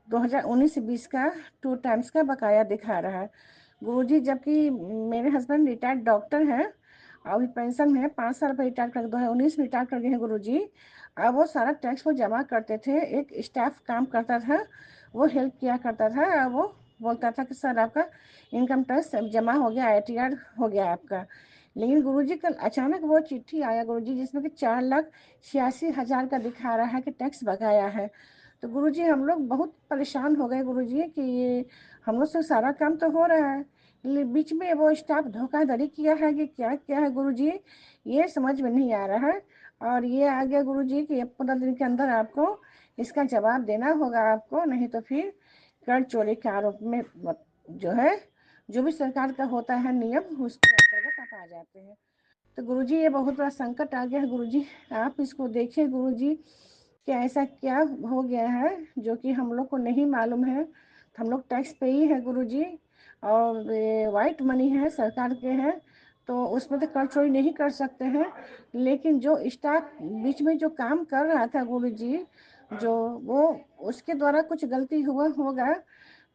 Speaker 6: 2019-20 का 2 टाइम्स का बकाया दिखा रहा है गुरुजी। जबकि मेरे हस्बैंड रिटायर्ड डॉक्टर हैं, अभी पेंशन में है, 5 साल पर रिटायर कर 2019 में रिटायर कर गए हैं गुरुजी। अब वो सारा टैक्स वो जमा करते थे, एक स्टाफ काम करता था, वो हेल्प किया करता था, और वो बोलता था कि सर आपका इनकम टैक्स जमा हो गया, ITR हो गया आपका। लेकिन गुरुजी कल अचानक वो चिट्ठी आया गुरुजी, जिसमें कि 4,86,000 का दिखा रहा है कि टैक्स बकाया है। तो गुरुजी हम लोग बहुत परेशान हो गए गुरुजी कि ये हम लोग से सारा काम तो हो रहा है, बीच में वो स्टाफ धोखाधड़ी किया है कि क्या क्या है गुरुजी, ये समझ में नहीं आ रहा है। और ये आ गया गुरुजी कि 15 दिन के अंदर आपको इसका जवाब देना होगा आपको, नहीं तो फिर कर चोरी के आरोप में जो है, जो भी सरकार का होता है नियम, उसके अंतर्गत आप आ जाते हैं। तो गुरुजी ये बहुत बड़ा संकट आ गया है गुरुजी, आप इसको देखिए गुरुजी कि ऐसा क्या हो गया है जो कि हम लोग को नहीं मालूम है। तो हम लोग टैक्स पे ही है गुरुजी, और वाइट मनी है सरकार के हैं, तो उसमें तो कर चोरी नहीं कर सकते हैं। लेकिन जो स्टाफ बीच में जो काम कर रहा था गुरुजी, जो वो उसके द्वारा कुछ गलती हुआ होगा,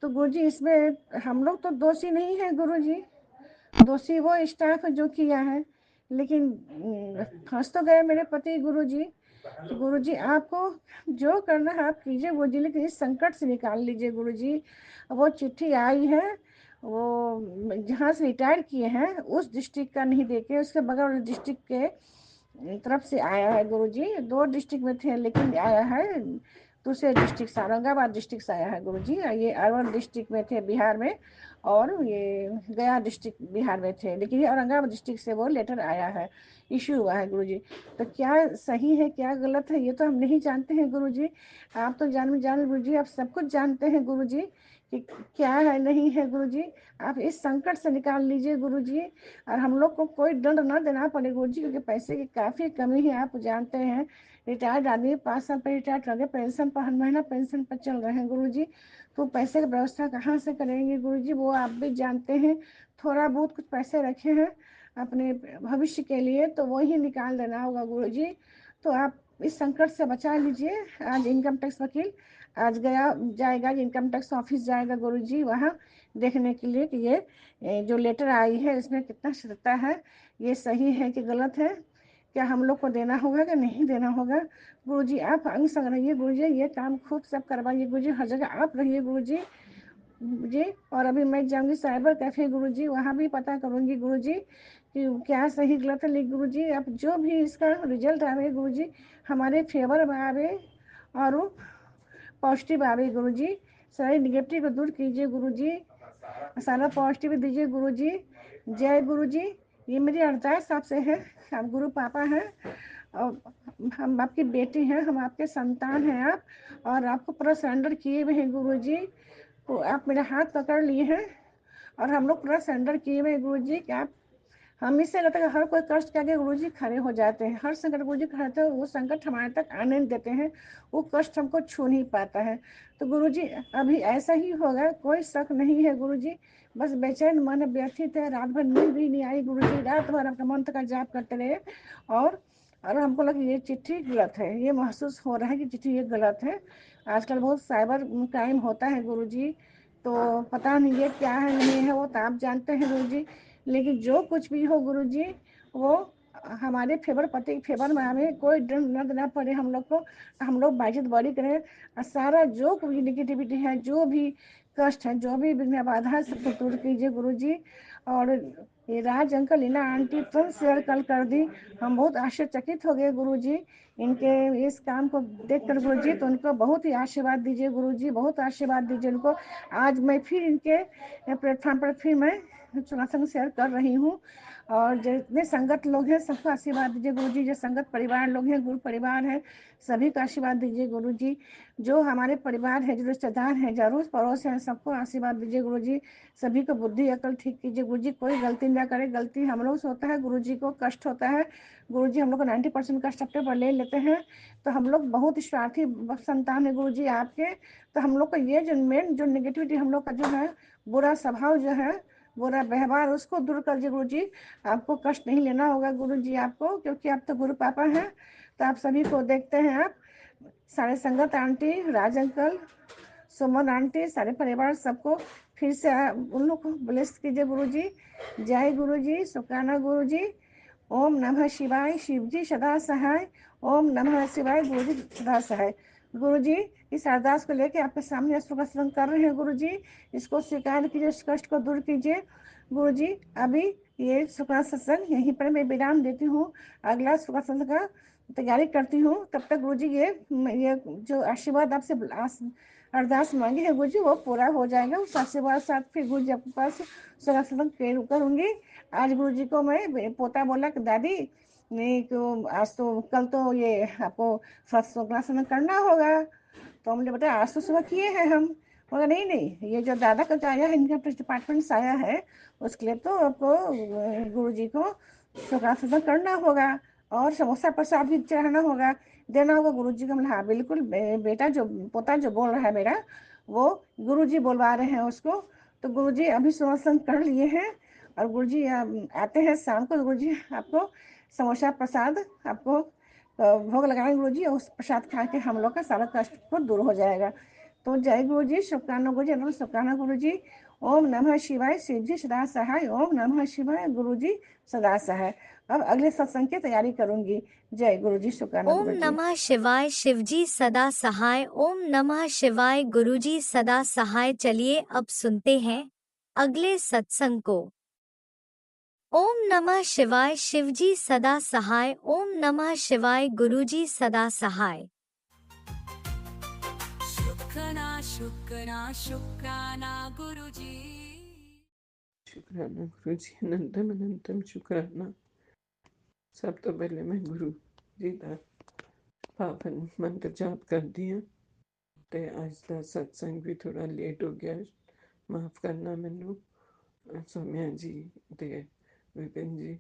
Speaker 6: तो गुरुजी इसमें हम लोग तो दोषी नहीं है गुरुजी, दोषी वो स्टाफ जो किया है। लेकिन फंस तो गए मेरे पति गुरुजी। तो गुरुजी आपको जो करना है आप कीजिए गुरुजी, लेकिन इस संकट से निकाल लीजिए गुरुजी। वो चिट्ठी आई है, वो जहाँ से रिटायर किए हैं उस डिस्ट्रिक्ट का नहीं देके उसके बगल वाले डिस्ट्रिक्ट के तरफ से आया है गुरुजी। 2 डिस्ट्रिक्ट में थे लेकिन आया है दूसरे डिस्ट्रिक्ट से, औरंगाबाद डिस्ट्रिक्ट से आया है गुरुजी। ये अरवल डिस्ट्रिक्ट में थे बिहार में, और ये गया डिस्ट्रिक्ट बिहार में थे, लेकिन ये औरंगाबाद डिस्ट्रिक्ट से वो लेटर आया है, इशू हुआ है गुरुजी। तो क्या सही है क्या गलत है ये तो हम नहीं जानते हैं गुरुजी। आप तो जान गुरुजी, आप सब कुछ जानते हैं गुरुजी कि क्या है नहीं है गुरुजी। आप इस संकट से निकाल लीजिए गुरुजी, और हम लोग को कोई दंड न देना पड़े गुरुजी, क्योंकि पैसे की काफ़ी कमी है, आप जानते हैं। रिटायर्ड आदमी 5 साल पर रिटायर्ड कर गए, पेंशन पर हर महीना पेंशन पर चल रहे हैं गुरुजी। तो पैसे की व्यवस्था कहाँ से करेंगे गुरुजी, वो आप भी जानते हैं। थोड़ा बहुत कुछ पैसे रखे हैं अपने भविष्य के लिए, तो वही निकाल देना होगा गुरुजी। तो आप इस संकट से बचा लीजिए। आज इनकम टैक्स वकील आज जाएगा इनकम टैक्स ऑफिस जाएगा गुरुजी, वहाँ देखने के लिए कि ये जो लेटर आई है इसमें कितना सत्यता है, ये सही है कि गलत है, क्या हम लोग को देना होगा कि नहीं देना होगा। गुरुजी आप अंग संग रहिए गुरुजी, ये काम खूब सब करवाइए गुरुजी, हर जगह आप रहिए गुरुजी जी। और अभी मैं जाऊंगी साइबर कैफे गुरुजी, वहाँ भी पता करूंगी गुरुजी कि क्या सही गलत है। लेकिन गुरुजी आप जो भी इसका रिजल्ट आवे गुरुजी, हमारे फेवर में आवे और पॉजिटिव आवे गुरुजी। सारे निगेटिव को दूर कीजिए गुरुजी, सारा पॉजिटिव दीजिए गुरुजी। जय गुरुजी। ये मेरी अरदास आपसे है। आप गुरु पापा हैं और हम आपकी बेटी हैं, हम आपके संतान हैं आप, और आपको पूरा सरेंडर किए हुए हैं गुरुजी। तो आप मेरा हाथ पकड़ लिए हैं और हम लोग पूरा सरेंडर किए हुए हैं गुरुजी कि आप हम इससे रहता है हर कोई कष्ट के आगे गुरुजी खड़े हो जाते हैं, हर संकट गुरुजी खड़े होते हैं, वो संकट हमारे तक आने नहीं देते हैं, वो कष्ट हमको छू नहीं पाता है। तो गुरुजी अभी ऐसा ही होगा, कोई शक नहीं है गुरुजी। बस बेचैन मन व्यथित है, रात भर नींद भी नहीं आई गुरुजी, रात भर अपना मंत्र का जाप करते रहे। और हमको लगा ये चिट्ठी गलत है, ये महसूस हो रहा है कि चिट्ठी ये गलत है। आजकल बहुत साइबर क्राइम होता है गुरुजी, तो पता नहीं ये क्या है नहीं है, वो तो आप जानते हैं गुरुजी। लेकिन जो कुछ भी हो गुरुजी, वो हमारे फेवर पति के फेवर में हमें कोई दंड न देना पड़े हम लोग को, हम लोग बाजिद बड़ी करें। और सारा जो भी निगेटिविटी है, जो भी कष्ट है, जो भी विघ्न बाधा है, सबको दूर कीजिए गुरुजी। और ये राज अंकल लीना आंटी तुरंत शेयर कल कर दी, हम बहुत आश्चर्यचकित हो गए गुरुजी इनके इस काम को देख कर गुरुजी। तो उनको बहुत ही आशीर्वाद दीजिए गुरुजी, बहुत आशीर्वाद दीजिए उनको। आज मैं फिर इनके प्लेटफॉर्म पर फिर मैं सुनासन शेयर कर रही हूँ, और जितने संगत लोग हैं सबको आशीर्वाद दीजिए गुरुजी, जो संगत परिवार लोग हैं, गुरु परिवार है, सभी को आशीर्वाद दीजिए गुरुजी। जो हमारे परिवार है, जो रिश्तेदार हैं, जो अड़ोस पड़ोस हैं, सबको आशीर्वाद दीजिए गुरुजी। सभी को बुद्धि अकल ठीक कीजिए गुरुजी, कोई गलती ना करे। गलती हम लोग से होता है गुरुजी, को कष्ट होता है गुरुजी, हम लोग को 90% कष्ट अपने पर ले लेते हैं। तो हम लोग बहुत स्वार्थी संतान है गुरुजी आपके। तो हम लोग को ये जो मेन जो नेगेटिविटी हम लोग का जो है, बुरा स्वभाव जो है, बुरा व्यवहार, उसको दूर करिए गुरुजी। आपको कष्ट नहीं लेना होगा गुरुजी आपको, क्योंकि आप तो गुरु पापा हैं। तो आप सभी को देखते हैं, आप सारे संगत आंटी, राज अंकल, सुमन आंटी, सारे परिवार सबको फिर से उन लोग को ब्लेस कीजिए गुरुजी। जय गुरुजी, शुक्राना गुरुजी। ओम नमः शिवाय, शिव जी सदा सहाय। ओम नमः शिवाय, गुरु जी सदा सहाय। गुरु जी इस अरदास को लेके आपके सामने स्वर्ग कर रहे हैं गुरु जी, इसको स्वीकार कीजिए, इस कष्ट को दूर कीजिए गुरु जी। अभी ये सुखा सत्संग यहीं पर मैं विराम देती हूँ, अगला सुखा सत्संग का तैयारी करती हूँ। तब तक गुरु जी ये जो आशीर्वाद आपसे अरदास मांगी है गुरु जी, वो पूरा हो जाएगा। उस आशीर्वाद साथ फिर गुरु जी आपके पास सुखा सत्संग करूँगी। आज गुरु जी को मैं पोता बोला कि दादी नहीं तो आज तो कल तो ये आपको सत्संग करना होगा। तो हमने बताया आज तो सुबह किए हैं हम, मगर नहीं नहीं, ये जो दादा का जो आया है, इनकम टैक्स डिपार्टमेंट से आया है, उसके लिए तो आपको गुरु जी को सुखासन करना होगा, और समोसा प्रसाद भी चढ़ाना होगा, देना होगा गुरु जी को। मतलब हाँ बिल्कुल, बेटा जो पोता जो बोल रहा है मेरा, वो गुरु जी बोलवा रहे हैं उसको। तो गुरु जी अभी सुखासन कर लिए हैं, और गुरु जी आते हैं शाम को। गुरु जी आपको समोसा प्रसाद आपको भोग लगाएंगे गुरु जी, और उस प्रसाद खा के हम लोग का सारा कष्ट को दूर हो जाएगा। तो जय गुरु जी, शुभकामना गुरु जी, नमः शुभकामना गुरु जी। ओम नमः शिवाय, शिव जी सदा सहाय। ओम नमः शिवाय, गुरु जी सदा सहाय। अब अगले सत्संग की तैयारी करूंगी। जय गुरु जी, शुभकामना
Speaker 5: ओम
Speaker 6: गुरु जी।
Speaker 5: नमः शिवाय, शिवजी सदा सहाय। ओम नमः शिवाय, गुरुजी सदा सहाय। चलिए अब सुनते हैं अगले सत्संग को। ओम नमः शिवाय शिवजी सदा सहाय। ओम नमः शिवाय गुरुजी सदा सहाय।
Speaker 3: शुक्राना शुक्राना शुक्राना गुरुजी।
Speaker 7: शुक्राना गुरु जी, अनंतम अनंतम शुक्राना। सब तो पहले मैं गुरु जी का पावन मंत्र जाप करती हूँ। ਤੇ ਅੱਜ ਦਾ ਸਤਸੰਗ ਵੀ ਥੋੜਾ ਲੇਟ ਹੋ ਗਿਆ, ਮਾਫ ਕਰਨਾ ਮੈਨੂੰ। ਸੋਮਿਆ ਜੀ ਤੇ ਵਿਪਿਨ ਜੀ,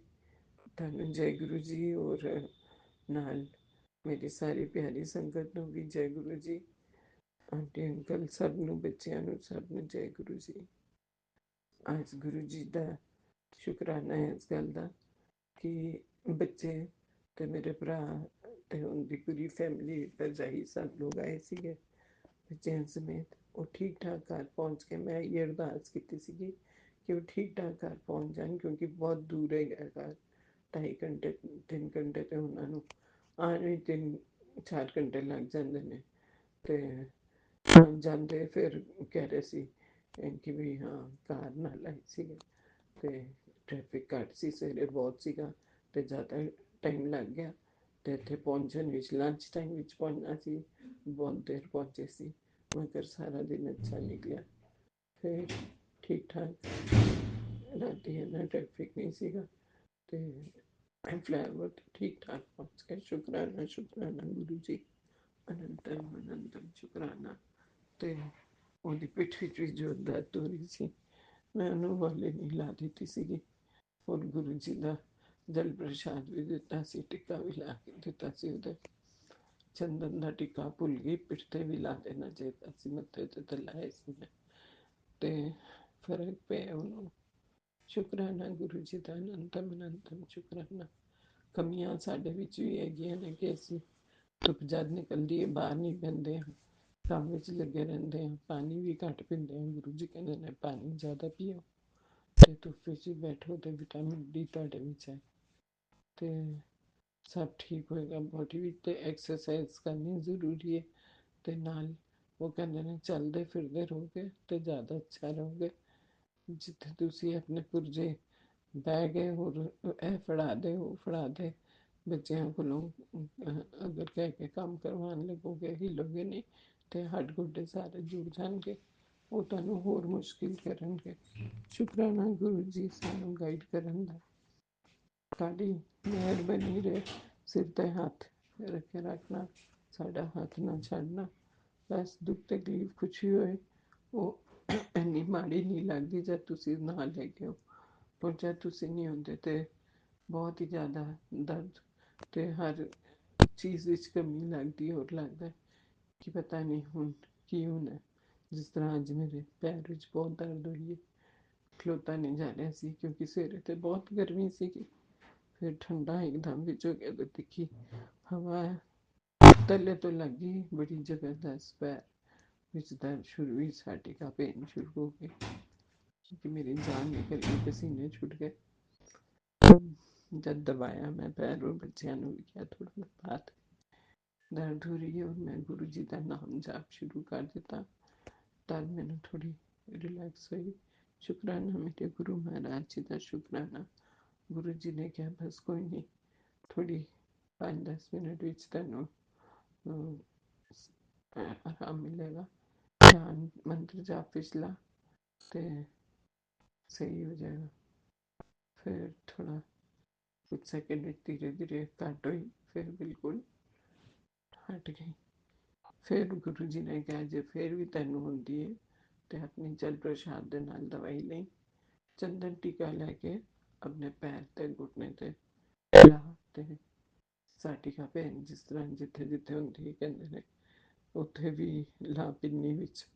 Speaker 7: ਤੁਹਾਨੂੰ ਜੈ ਗੁਰੂ ਜੀ। ਔਰ ਨਾਲ ਮੇਰੀ ਸਾਰੀ ਪਿਆਰੀ ਸੰਗਤ ਨੂੰ ਵੀ ਜੈ ਗੁਰੂ ਜੀ। ਆਂਟੀ ਅੰਕਲ ਸਭ ਨੂੰ, ਬੱਚਿਆਂ ਨੂੰ, ਸਭ ਨੂੰ ਜੈ ਗੁਰੂ ਜੀ। ਅੱਜ ਗੁਰੂ ਜੀ ਦਾ ਸ਼ੁਕਰਾਨਾ ਹੈ ਇਸ ਗੱਲ ਦਾ ਕਿ ਬੱਚੇ ਤੇ ਮੇਰੇ ਭਰਾ ਤੇ ਉਹਦੀ ਪੂਰੀ ਫੈਮਿਲੀ ਭਰਜਾਈ ਸਭ ਲੋਕ ਆਏ ਸੀਗੇ ਬੱਚਿਆਂ ਸਮੇਤ। ਉਹ ਠੀਕ ਠਾਕ ਘਰ ਪਹੁੰਚ ਕੇ ਮੈਂ ਇਹ ਅਰਦਾਸ ਕੀਤੀ ਸੀਗੀ ਕਿ ਉਹ ਠੀਕ ਠਾਕ ਘਰ ਪਹੁੰਚ ਜਾਣ, ਕਿਉਂਕਿ ਬਹੁਤ ਦੂਰ ਹੈਗਾ ਘਰ, 2.5 ਘੰਟੇ 3 ਘੰਟੇ ਤੇ ਉਹਨਾਂ ਨੂੰ ਆਉਣ ਵੀ 3-4 ਘੰਟੇ ਲੱਗ ਜਾਂਦੇ ਨੇ। ਤੇ ਜਾਂਦੇ ਫਿਰ ਕਹਿ ਰਹੇ ਸੀ ਕਿ ਵੀ ਹਾਂ ਕਾਰ ਨਾਲ ਆਈ ਸੀਗੇ ਤੇ ਟ੍ਰੈਫਿਕ ਘੱਟ ਸੀ, ਸਵੇਰੇ ਬਹੁਤ ਸੀਗਾ ਤੇ ਜ਼ਿਆਦਾ ਟਾਈਮ ਲੱਗ ਗਿਆ। ਤੇ ਇੱਥੇ ਪਹੁੰਚਣ ਵਿੱਚ ਲੰਚ ਟਾਈਮ ਵਿੱਚ ਪਹੁੰਚਣਾ ਸੀ, ਬਹੁਤ ਦੇਰ ਪਹੁੰਚੇ ਸੀ, ਮਗਰ ਸਾਰਾ ਦਿਨ ਅੱਛਾ ਨਿਕਲਿਆ। ਫਿਰ ਠੀਕ ਠਾਕ ਰਾਤੀ ਇੰਨਾ ਟ੍ਰੈਫਿਕ ਨਹੀਂ ਸੀਗਾ ਤੇ ਫਲਾਈਓਵਰ ਤੇ ਠੀਕ ਠਾਕ ਪਹੁੰਚ ਗਏ। ਸ਼ੁਕਰਾਨਾ ਸ਼ੁਕਰਾਨਾ ਗੁਰੂ ਜੀ, ਅਨੰਤਮ ਅਨੰਤਮ ਸ਼ੁਕਰਾਨਾ। ਤੇ ਉਹਦੀ ਪਿੱਠ ਵਿੱਚ ਵੀ ਜੋ ਦਰਦ ਹੋ ਰਹੀ ਸੀ, ਮੈਂ ਉਹਨੂੰ ਵਾਲੇ ਨਹੀਂ ਲਾ ਦਿੱਤੀ ਸੀਗੀ। ਔਰ ਗੁਰੂ ਜੀ ਦਾ ਜਲ ਪ੍ਰਸ਼ਾਦ ਵੀ ਦਿੱਤਾ ਸੀ, ਟਿੱਕਾ ਵੀ ਲਾ ਕੇ ਦਿੱਤਾ ਸੀ। ਉਹਦੇ ਚੰਦਨ ਦਾ ਟਿੱਕਾ ਭੁੱਲ ਗਈ, ਪਿੱਠ ਤੇ ਵੀ ਲਾ ਦੇਣਾ ਚਾਹੀਦਾ ਸੀ, ਮੱਥੇ ਤੇ ਤਾਂ ਲਾਏ ਸੀ ਮੈਂ, ਤੇ ਫਰਕ ਪਿਆ ਉਹਨੂੰ। ਸ਼ੁਕਰਾਨਾ ਗੁਰੂ ਜੀ ਦਾ, ਅਨੰਤਮ ਅਨੰਤਮ ਸ਼ੁਕਰਾਨਾ। ਕਮੀਆਂ ਸਾਡੇ ਵਿੱਚ ਵੀ ਹੈਗੀਆਂ ਨੇ ਕਿ ਅਸੀਂ ਧੁੱਪ ਜਦ ਨਿਕਲਦੀ ਹੈ ਬਾਹਰ ਨਹੀਂ ਪੈਂਦੇ ਹਾਂ, ਕੰਮ ਵਿੱਚ ਲੱਗੇ ਰਹਿੰਦੇ ਹਾਂ, ਪਾਣੀ ਵੀ ਘੱਟ ਪੀਂਦੇ ਹਾਂ। ਗੁਰੂ ਜੀ ਕਹਿੰਦੇ ਨੇ ਪਾਣੀ ਜ਼ਿਆਦਾ ਪੀਓ ਤੇ ਧੁੱਪ ਵਿੱਚ ਬੈਠੋ ਤੇ ਵਿਟਾਮਿਨ ਡੀ ਤੁਹਾਡੇ ਵਿੱਚ ਹੈ ਤੇ ਸਭ ਠੀਕ ਹੋਏਗਾ। ਬੋਡੀ ਵਿੱਚ ਤੇ ਐਕਸਰਸਾਈਜ਼ ਕਰਨੀ ਜ਼ਰੂਰੀ ਹੈ ਤੇ ਨਾਲ ਉਹ ਕਹਿੰਦੇ ਨੇ ਚੱਲਦੇ ਫਿਰਦੇ ਰਹੋਗੇ ਤੇ ਜ਼ਿਆਦਾ ਅੱਛਾ ਰਹੋਗੇ। ਜਿੱਥੇ ਤੁਸੀਂ ਆਪਣੇ ਪੁਰਜੇ ਬਹਿ ਗਏ ਹੋਰ ਇਹ ਫੜਾ ਦੇ ਉਹ ਫੜਾ ਦੇ ਬੱਚਿਆਂ ਕੋਲੋਂ ਅਗਰ ਕਹਿ ਕੇ ਕੰਮ ਕਰਵਾਉਣ ਲੱਗੋਗੇ, ਹਿੱਲੋਗੇ ਨਹੀਂ ਤੇ ਹੱਡ ਗੋਡੇ ਸਾਰੇ ਜੁੜ ਜਾਣਗੇ, ਉਹ ਤੁਹਾਨੂੰ ਹੋਰ ਮੁਸ਼ਕਿਲ ਕਰਨਗੇ। ਸ਼ੁਕਰਾਨਾ ਗੁਰੂ ਜੀ ਸਾਨੂੰ ਗਾਈਡ ਕਰਨ ਦਾ। ਤੁਹਾਡੀ ਮਿਹਰ ਬਣੀ ਰਹੇ, ਸਿਰ ਤੇ ਹੱਥ ਰੱਖੇ ਰੱਖਣਾ, ਸਾਡਾ ਹੱਥ ਨਾ ਛੱਡਣਾ। ਬਸ ਦੁੱਖ ਤਕਲੀਫ ਖੁਸ਼ੀ ਹੋਏ ਉਹ ਇੰਨੀ ਮਾੜੀ ਨਹੀਂ ਲੱਗਦੀ ਜਦ ਤੁਸੀਂ ਨਾਲ ਹੈਗੇ ਹੋ, ਪਰ ਜਦ ਤੁਸੀਂ ਨਹੀਂ ਹੁੰਦੇ ਤੇ ਬਹੁਤ ਹੀ ਜ਼ਿਆਦਾ ਦਰਦ ਤੇ ਹਰ ਚੀਜ਼ ਵਿੱਚ ਕਮੀ ਲੱਗਦੀ। ਹੋਰ ਲੱਗਦਾ ਕਿ ਪਤਾ ਨਹੀਂ ਹੁਣ ਕੀ ਹੋਣਾ। ਜਿਸ ਤਰ੍ਹਾਂ ਅੱਜ ਮੇਰੇ ਪੈਰ ਵਿੱਚ ਬਹੁਤ ਦਰਦ ਹੋਈ ਹੈ, ਖਲੋਤਾ ਨਹੀਂ ਜਾ ਰਿਹਾ ਸੀ ਕਿਉਂਕਿ ਸਵੇਰੇ ਤੇ ਬਹੁਤ ਗਰਮੀ ਸੀਗੀ, ਫਿਰ ਠੰਡਾ ਇੱਕਦਮ ਵਿੱਚ ਹੋ ਗਿਆ ਤੇ ਤਿੱਖੀ ਹਵਾ ਤਲੇ ਤੋਂ ਲੱਗੀ ਬੜੀ ਜ਼ਬਰਦਸਤ, ਪੈਰ ਵਿੱਚ ਦਰਦ ਸ਼ੁਰੂ ਹੋਈ, ਸਾਡੀ ਕਾ ਪੇਨ ਸ਼ੁਰੂ ਹੋ ਗਈ ਕਿ ਮੇਰੀ ਜਾਨ ਨਿਕਲ ਗਈ, ਪਸੀਨੇ ਛੁੱਟ ਗਏ। जब दबाया मैं पैर और बच्चों ने भी किया, थोड़ा बात दर्द हो रही है और मैं गुरु जी का नाम जाप शुरू कर दिता, तब मैंने थोड़ी रिलैक्स हुई। शुक्राना मेरे गुरु महाराज जी का, शुक्राना। गुरु जी ने कहा बस कोई नहीं, थोड़ी 5-10 मिनट विच तैनू आराम मिलेगा, ध्यान मंत्र जाप पिछला तो सही हो जाएगा। फिर थोड़ा कुछ सेकंड धीरे धीरे घट हुई, फिर बिल्कुल हट गई। फिर गुरु जी ने कहा जे फिर भी तेन होंगी है तो अपनी जल प्रसाद के नाल दवाई नहीं, चंदन टीका लैके अपने पैर ते घुटने ते ला ते साटिका भैन जिस तरह जिथे जिथे होंगी है कहते ने उत्थे भी ला पिन्नी विच।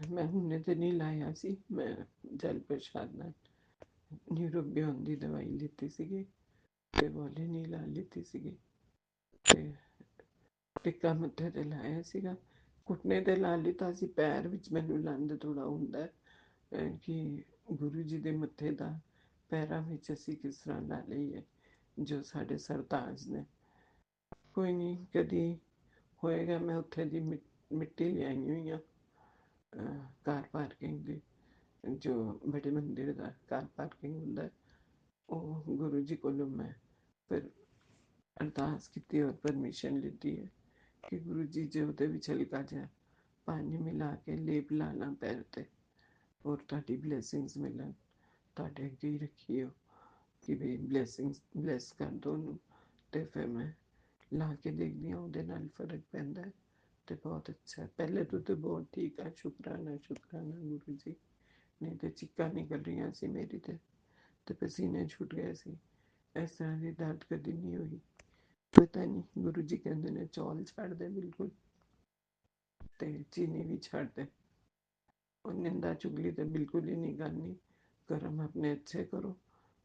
Speaker 7: मैं हुणे तो नहीं लाया सी, मैं जल प्रसाद नाल न्यूरोबियन की दवाई लीती सी ते बोले नहीं ला लीती सी ते टिक्का मत्थे ते लाया सीगा, घुटने ते ला लीता सी। पैर विच मैनू लंद थोड़ा हुंदा कि गुरु जी दे मत्थे दा पैरां विच असीं किस तरह ला लईए जो साडे सरताज ने। कोई नहीं, कदी होएगा मैं उत्थे दी मिट्टी लियाई हुई कार पार्किंग दी, जो बड़े मंदिर का कार पार्किंग होंदा है, ਉਹ ਗੁਰੂ ਜੀ ਕੋਲੋਂ ਮੈਂ ਫਿਰ ਅਰਦਾਸ ਕੀਤੀ ਔਰ ਪਰਮਿਸ਼ਨ ਲਿੱਤੀ ਹੈ ਕਿ ਗੁਰੂ ਜੀ ਜੇ ਉਹਦੇ ਵਿੱਚ ਹਲਕਾ ਜਿਹਾ ਪਾਣੀ ਮਿਲਾ ਕੇ ਲੇਪ ਲਾਣਾ ਪੈਰ ਤੇ ਔਰ ਤੁਹਾਡੀ ਬਲੇਸਿੰਗਸ ਮਿਲਣ, ਤੁਹਾਡੇ ਅੱਗੇ ਹੀ ਰੱਖੀ ਹੋ ਕਿ ਵੀ ਬਲੇਸਿੰਗਸ ਬਲੈਸ ਕਰ ਦੋ ਉਹਨੂੰ। ਤੇ ਫਿਰ ਮੈਂ ਲਾ ਕੇ ਦੇਖਦੀ ਹਾਂ, ਉਹਦੇ ਨਾਲ ਫਰਕ ਪੈਂਦਾ ਹੈ ਤੇ ਬਹੁਤ ਅੱਛਾ ਹੈ। ਪਹਿਲੇ ਤੋਂ ਤੇ ਬਹੁਤ ਠੀਕ ਹੈ, ਸ਼ੁਕਰਾਨਾ ਸ਼ੁਕਰਾਨਾ ਗੁਰੂ ਜੀ। ਨਹੀਂ ਤੇ ਚੀਕਾਂ ਨਿਕਲ ਰਹੀਆਂ ਸੀ ਮੇਰੀ ਤੇ ਪਸੀਨੇ ਛੁੱਟ ਗਏ ਸੀ। ਇਸ ਤਰ੍ਹਾਂ ਦੀ ਦਰਦ ਕਦੀ ਨਹੀਂ ਹੋਈ। ਪਤਾ ਨਹੀਂ ਗੁਰੂ ਜੀ ਕਹਿੰਦੇ ਨੇ ਚੌਲ ਛੱਡ ਦੇ ਬਿਲਕੁਲ, ਤੇ ਚੀਨੀ ਵੀ ਛੱਡ ਦੇ, और निंदा चुगली तो बिल्कुल ही नहीं करनी। कर्म अपने अच्छे करो,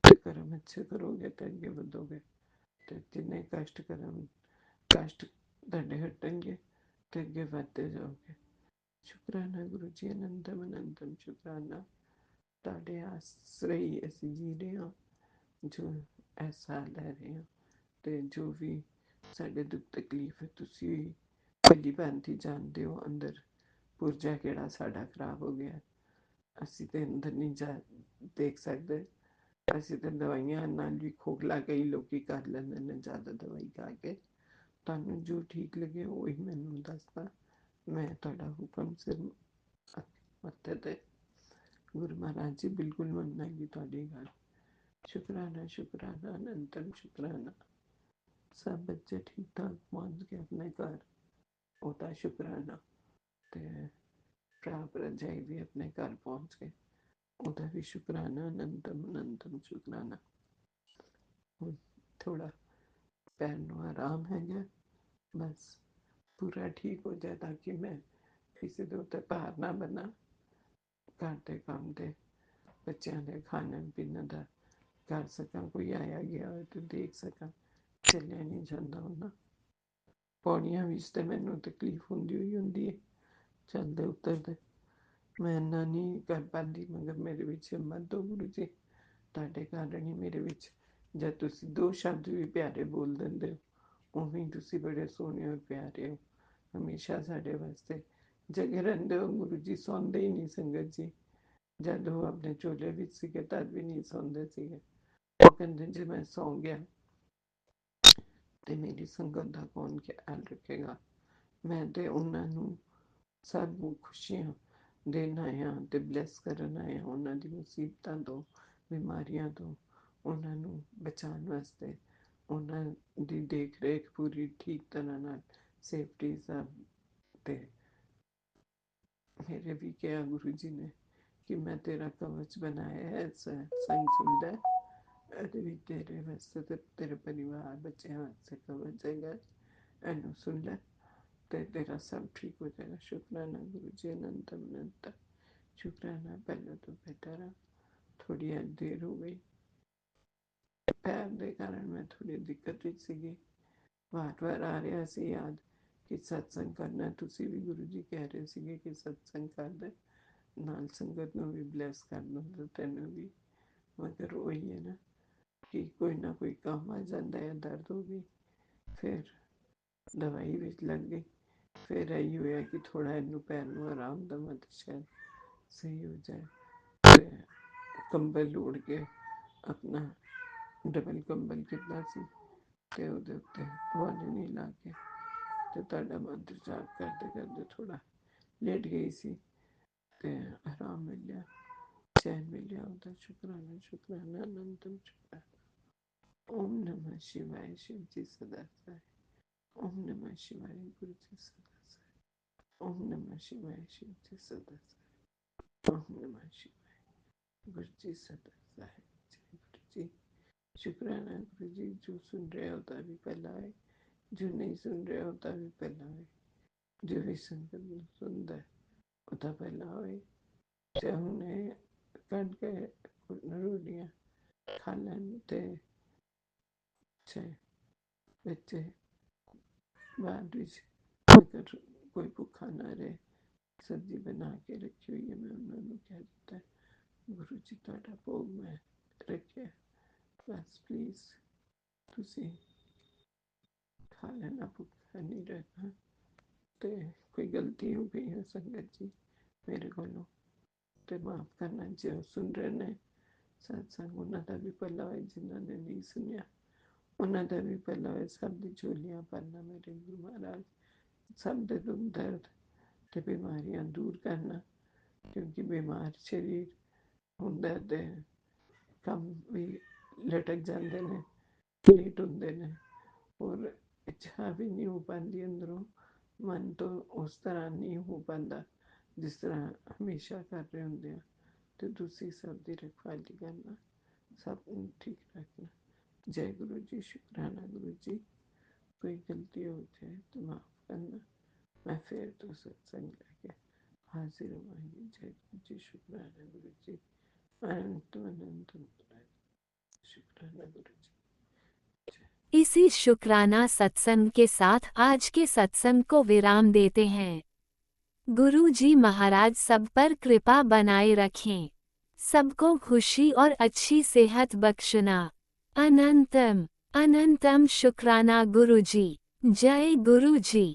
Speaker 7: तो कर्म अच्छे करोगे तो अगे बढ़ोगे, तो जिन्ने कष्ट कर्म कष्ट ਤੁਹਾਡੇ हटेंगे तो अगे बढ़ते जाओगे। शुकराना गुरु जी, अनंतम अनंतम शुकराना। ਤੁਹਾਡੇ ਆਸਰੇ ਹੀ ਅਸੀਂ ਜੀ ਰਹੇ ਹਾਂ, ਜੋ ਐਸਾ ਲੈ ਰਹੇ ਹਾਂ, ਤੇ ਜੋ ਵੀ ਸਾਡੇ ਦੁੱਖ ਤਕਲੀਫ ਹੈ ਤੁਸੀਂ ਭਲੀ ਭਾਂਤੀ ਜਾਣਦੇ ਹੋ ਅੰਦਰ ਪੁਰਜਾ ਕਿਹੜਾ ਸਾਡਾ ਖਰਾਬ ਹੋ ਗਿਆ। ਅਸੀਂ ਤੇ ਅੰਦਰ ਨਹੀਂ ਜਾ ਦੇਖ ਸਕਦੇ। ਅਸੀਂ ਤਾਂ ਦਵਾਈਆਂ ਨਾਲ ਵੀ ਖੋਖਲਾ ਕਈ ਲੋਕੀ ਕਰ ਲੈਂਦੇ ਨੇ ਜ਼ਿਆਦਾ ਦਵਾਈ ਖਾ ਕੇ। ਤੁਹਾਨੂੰ ਜੋ ਠੀਕ ਲੱਗੇ ਉਹੀ ਮੈਨੂੰ ਦੱਸਦਾ, ਮੈਂ ਤੁਹਾਡਾ ਹੁਕਮ ਸਿਰ ਮੱਥੇ ਤੇ। ਗੁਰੂ ਮਹਾਰਾਜ ਜੀ ਬਿਲਕੁਲ ਮੰਨਾਂਗੀ ਤੁਹਾਡੀ ਗੱਲ। ਸ਼ੁਕਰਾਨਾ ਸ਼ੁਕਰਾਨਾ ਅਨੰਤਮ ਸ਼ੁਕਰਾਨਾ। ਸਭ ਬੱਚੇ ਠੀਕ ਠਾਕ ਪਹੁੰਚ ਗਏ ਆਪਣੇ ਘਰ, ਉਹਦਾ ਸ਼ੁਕਰਾਨਾ। ਤੇ ਭਰਾ ਭਰਜਾਈ ਵੀ ਆਪਣੇ ਘਰ ਪਹੁੰਚ ਗਏ, ਉਹਦਾ ਵੀ ਸ਼ੁਕਰਾਨਾ। ਅਨੰਤਮ ਅਨੰਤਮ ਸ਼ੁਕਰਾਨਾ। ਹੁਣ ਥੋੜਾ ਪੈਰ ਨੂੰ ਆਰਾਮ ਹੈਗਾ, ਬਸ ਪੂਰਾ ਠੀਕ ਹੋ ਜਾਏ ਤਾਂ ਕਿ ਮੈਂ ਕਿਸੇ ਦੇ ਉੱਤੇ ਭਾਰ ਨਾ ਬਣਾ। ਘਰ ਦੇ ਕੰਮ ਦੇ, ਬੱਚਿਆਂ ਦੇ ਖਾਣੇ ਪੀਣੇ ਦਾ ਕਰ ਸਕਾਂ, ਕੋਈ ਆਇਆ ਗਿਆ ਹੋਏ ਤਾਂ ਦੇਖ ਸਕਾਂ। ਚੱਲਿਆ ਨਹੀਂ ਜਾਂਦਾ ਉਹਨਾਂ ਪੌੜੀਆਂ ਵਿੱਚ, ਤੇ ਮੈਨੂੰ ਤਕਲੀਫ ਹੁੰਦੀ ਹੋਈ ਹੁੰਦੀ ਹੈ ਚਲਦੇ ਉਤਰਦੇ। ਮੈਂ ਇੰਨਾ ਨਹੀਂ ਕਰ ਪਾਉਂਦੀ, ਮਗਰ ਮੇਰੇ ਵਿੱਚ ਹਿੰਮਤ ਦਿਓ ਗੁਰੂ ਜੀ। ਤੁਹਾਡੇ ਕਾਰਨ ਹੀ ਮੇਰੇ ਵਿੱਚ, ਜਦ ਤੁਸੀਂ ਦੋ ਸ਼ਬਦ ਵੀ ਪਿਆਰੇ ਬੋਲ ਦਿੰਦੇ ਹੋ, ਉਵੇਂ ਤੁਸੀਂ ਬੜੇ ਸੋਹਣੇ ਔਰ ਪਿਆਰੇ ਹੋ। ਹਮੇਸ਼ਾ ਸਾਡੇ ਵਾਸਤੇ ਜਗੇ ਰਹਿੰਦੇ ਹੋ ਗੁਰੂ ਜੀ। ਸੌਂਦੇ ਹੀ ਨਹੀਂ ਸੰਗਤ ਜੀ, ਜਦ ਉਹ ਆਪਣੇ ਝੋਲੇ ਵਿੱਚ ਸੀਗੇ ਤਦ ਵੀ ਨਹੀਂ ਸੌਂਦੇ ਸੀਗੇ। ਉਹ ਕਹਿੰਦੇ ਜੇ ਮੈਂ ਸੌਂ ਗਿਆ ਤੇ ਮੇਰੀ ਸੰਗਤ ਦਾ ਕੌਣ ਖਿਆਲ ਰੱਖੇਗਾ। ਮੈਂ ਤੇ ਉਹਨਾਂ ਨੂੰ ਸਭ ਨੂੰ ਖੁਸ਼ੀਆਂ ਦੇਣ ਆਇਆ ਤੇ ਬਲੈਸ ਕਰਨ ਆਇਆ, ਉਹਨਾਂ ਦੀ ਮੁਸੀਬਤਾਂ ਤੋਂ, ਬਿਮਾਰੀਆਂ ਤੋਂ, ਉਹਨਾਂ ਨੂੰ ਬਚਾਉਣ ਵਾਸਤੇ, ਉਹਨਾਂ ਦੀ ਦੇਖ ਰੇਖ ਪੂਰੀ ਠੀਕ ਤਰ੍ਹਾਂ ਨਾਲ, ਸੇਫਟੀ ਸਭ। ਤੇ ਮੇਰੇ ਵੀ ਕਿਹਾ ਗੁਰੂ ਜੀ ਨੇ ਕਿ ਮੈਂ ਤੇਰਾ ਕਵਚ ਬਣਾਇਆ ਹੈ, ਸੰਗ ਸੁਣ ਲੈ, ਇਹਦੇ ਵੀ ਤੇਰੇ ਵਾਸਤੇ ਤੇ ਤੇਰੇ ਪਰਿਵਾਰ ਬੱਚਿਆਂ ਵਾਸਤੇ ਕਵਚ ਹੈਗਾ, ਇਹਨੂੰ ਸੁਣ ਲੈ ਤੇ ਤੇਰਾ ਸਭ ਠੀਕ ਹੋ ਜਾਏਗਾ। ਸ਼ੁਕਰਾਨਾ ਗੁਰੂ ਜੀ, ਅਨੰਤਮ ਅਨੰਤ ਸ਼ੁਕਰਾਨਾ। ਪਹਿਲਾਂ ਤੋਂ ਬਿਹਤਰ ਆ, ਥੋੜੀ ਦੇਰ ਹੋ ਗਈ, ਪੈਰ ਦੇ ਕਾਰਨ ਮੈਂ ਥੋੜੀ ਦਿੱਕਤ ਵਿੱਚ ਸੀਗੀ। ਵਾਰ ਆ ਰਿਹਾ ਸੀ ਯਾਦ ਕਿ ਸਤਸੰਗ ਕਰਨਾ। ਤੁਸੀਂ ਵੀ ਗੁਰੂ ਜੀ ਕਹਿ ਰਹੇ ਸੀਗੇ ਕਿ ਸਤਸੰਗ ਕਰਦੇ ਨਾਲ ਸੰਗਤ ਨੂੰ ਵੀ ਬਲੈਸ ਕਰ ਦਿੰਦਾ, ਤੈਨੂੰ ਵੀ। ਮਗਰ ਉਹੀ ਹੈ ਨਾ ਕਿ ਕੋਈ ਨਾ ਕੋਈ ਕੰਮ ਆ ਜਾਂਦਾ ਹੈ, ਦਰਦ ਹੋ ਗਈ, ਫਿਰ ਦਵਾਈ ਵਿੱਚ ਲੱਗ ਗਈ, ਫਿਰ ਇਹੀ ਹੋਇਆ ਕਿ ਥੋੜਾ ਇਹਨੂੰ ਪੈਰ ਨੂੰ ਆਰਾਮ ਦੇਵਾਂ ਤੇ ਸ਼ਾਇਦ ਸਹੀ ਹੋ ਜਾਏ। ਤੇ ਕੰਬਲ ओढ़ के अपना डबल कंबल कितना सी ਤੇ ਉਹਦੇ ਉੱਤੇ ਵਾਲੇ ਨਹੀਂ ਲਾ ਕੇ ਤੇ ਤੁਹਾਡਾ ਮੰਤਰ ਜਾਪ ਕਰਦੇ ਕਰਦੇ ਥੋੜਾ ਲੇਟ ਗਈ ਸੀ ਤੇ ਆਰਾਮ ਮਿਲਿਆ, ਚੈਨ ਮਿਲਿਆ। ਉਹਦਾ ਸ਼ੁਕਰਾਨਾ ਸ਼ੁਕਰਾਨਾ ਅਨੰਤਮ ਸ਼ੁਕਰਾਨਾ। ਓਮ ਨਮः शिवाय। शिव जी सदा सहाय। ओम नमः शिवाय। गुरु जी सदा सहाय। ओम नमः शिवाय। शिव जी सदा सहाय। ओम नमः शिवाय। गुरु जी सदा सहाय। जय गुरु जी। शुक्राना गुरु जी, जो सुन रहे होता भी पहला है, जो नहीं सुन रहे होता भी पहला है, जो भी संगत सुनता है ਉਹਦਾ ਪਹਿਲਾਂ ਹੋਏ। ਚਾਹੇ ਉਹਨੇ ਕੱਢ ਕੇ ਰੋਟੀਆਂ ਖਾ ਲੈਣ ਤੇ ਚਾਹੇ ਵਿੱਚ ਬਾਅਦ ਵਿੱਚ, ਮਗਰ ਕੋਈ ਭੁੱਖਾ ਨਾ ਰਹੇ। ਸਬਜ਼ੀ ਬਣਾ ਕੇ ਰੱਖੀ ਹੋਈ ਹੈ, ਮੈਂ ਉਹਨਾਂ ਨੂੰ ਕਹਿ ਦਿੱਤਾ ਗੁਰੂ ਜੀ ਤੁਹਾਡਾ ਭੋਗ ਮੈਂ ਰੱਖਿਆ, ਬਸ ਪਲੀਜ਼ ਤੁਸੀਂ ਖਾ ਲੈਣਾ, ਭੁੱਖਾ ਨਹੀਂ ਰਹਿਣਾ। ਤੇ ਕੋਈ ਗਲਤੀ ਹੋ ਗਈ ਹੈ ਸੰਗਤ ਜੀ ਮੇਰੇ ਕੋਲੋਂ, ਤੇ ਮਾਫ ਕਰਨਾ। ਜੋ ਸੁਣ ਰਹੇ ਨੇ ਸਤਸੰਗ, ਉਹਨਾਂ ਦਾ ਵੀ ਭਲਾ ਹੋਏ, ਜਿਨ੍ਹਾਂ ਨੇ ਨਹੀਂ ਸੁਣਿਆ ਉਹਨਾਂ ਦਾ ਵੀ ਭਲਾ ਹੋਏ। ਸਭ ਦੀ ਝੋਲੀਆਂ ਭਰਨਾ ਮੇਰੇ ਗੁਰੂ ਮਹਾਰਾਜ, ਸਭ ਦੇ ਦੁੱਖ ਦਰਦ ਤੇ ਬਿਮਾਰੀਆਂ ਦੂਰ ਕਰਨਾ, ਕਿਉਂਕਿ ਬਿਮਾਰ ਸਰੀਰ ਹੁੰਦਾ ਤੇ ਕੰਮ ਵੀ ਲਟਕ ਜਾਂਦੇ ਨੇ, ਲੇਟ ਹੁੰਦੇ ਨੇ, ਔਰ ਇੱਛਾ ਵੀ ਨਹੀਂ ਹੋ ਪਾਉਂਦੀ ਅੰਦਰੋਂ, ਮਨ ਤੋਂ ਉਸ ਤਰ੍ਹਾਂ ਨਹੀਂ ਹੋ ਪਾਉਂਦਾ ਜਿਸ ਤਰ੍ਹਾਂ ਹਮੇਸ਼ਾ ਕਰ ਰਹੇ ਹੁੰਦੇ ਆ। ਤੇ ਤੁਸੀਂ ਸਭ ਦੀ ਰਖਵਾਲੀ ਕਰਨਾ, ਸਭ ਨੂੰ ਠੀਕ ਰੱਖਣਾ। जय गुरु जी। शुक्राना गुरु जी। कोई गलती हो जाए तो माफ़ करना। मैं फिर तो सत्संग लेके हाजिर होंगी। जय गुरु जी। शुक्राना गुरु जी। अनंत अनंत शुक्राना गुरु जी।
Speaker 1: इसी शुक्राना सत्संग के साथ आज के सत्संग को विराम देते हैं। गुरु जी महाराज सब पर कृपा बनाए रखें, सबको खुशी और अच्छी सेहत बख्शना। अनंतम अनंतम शुक्राना गुरु जी। जय गुरु जी।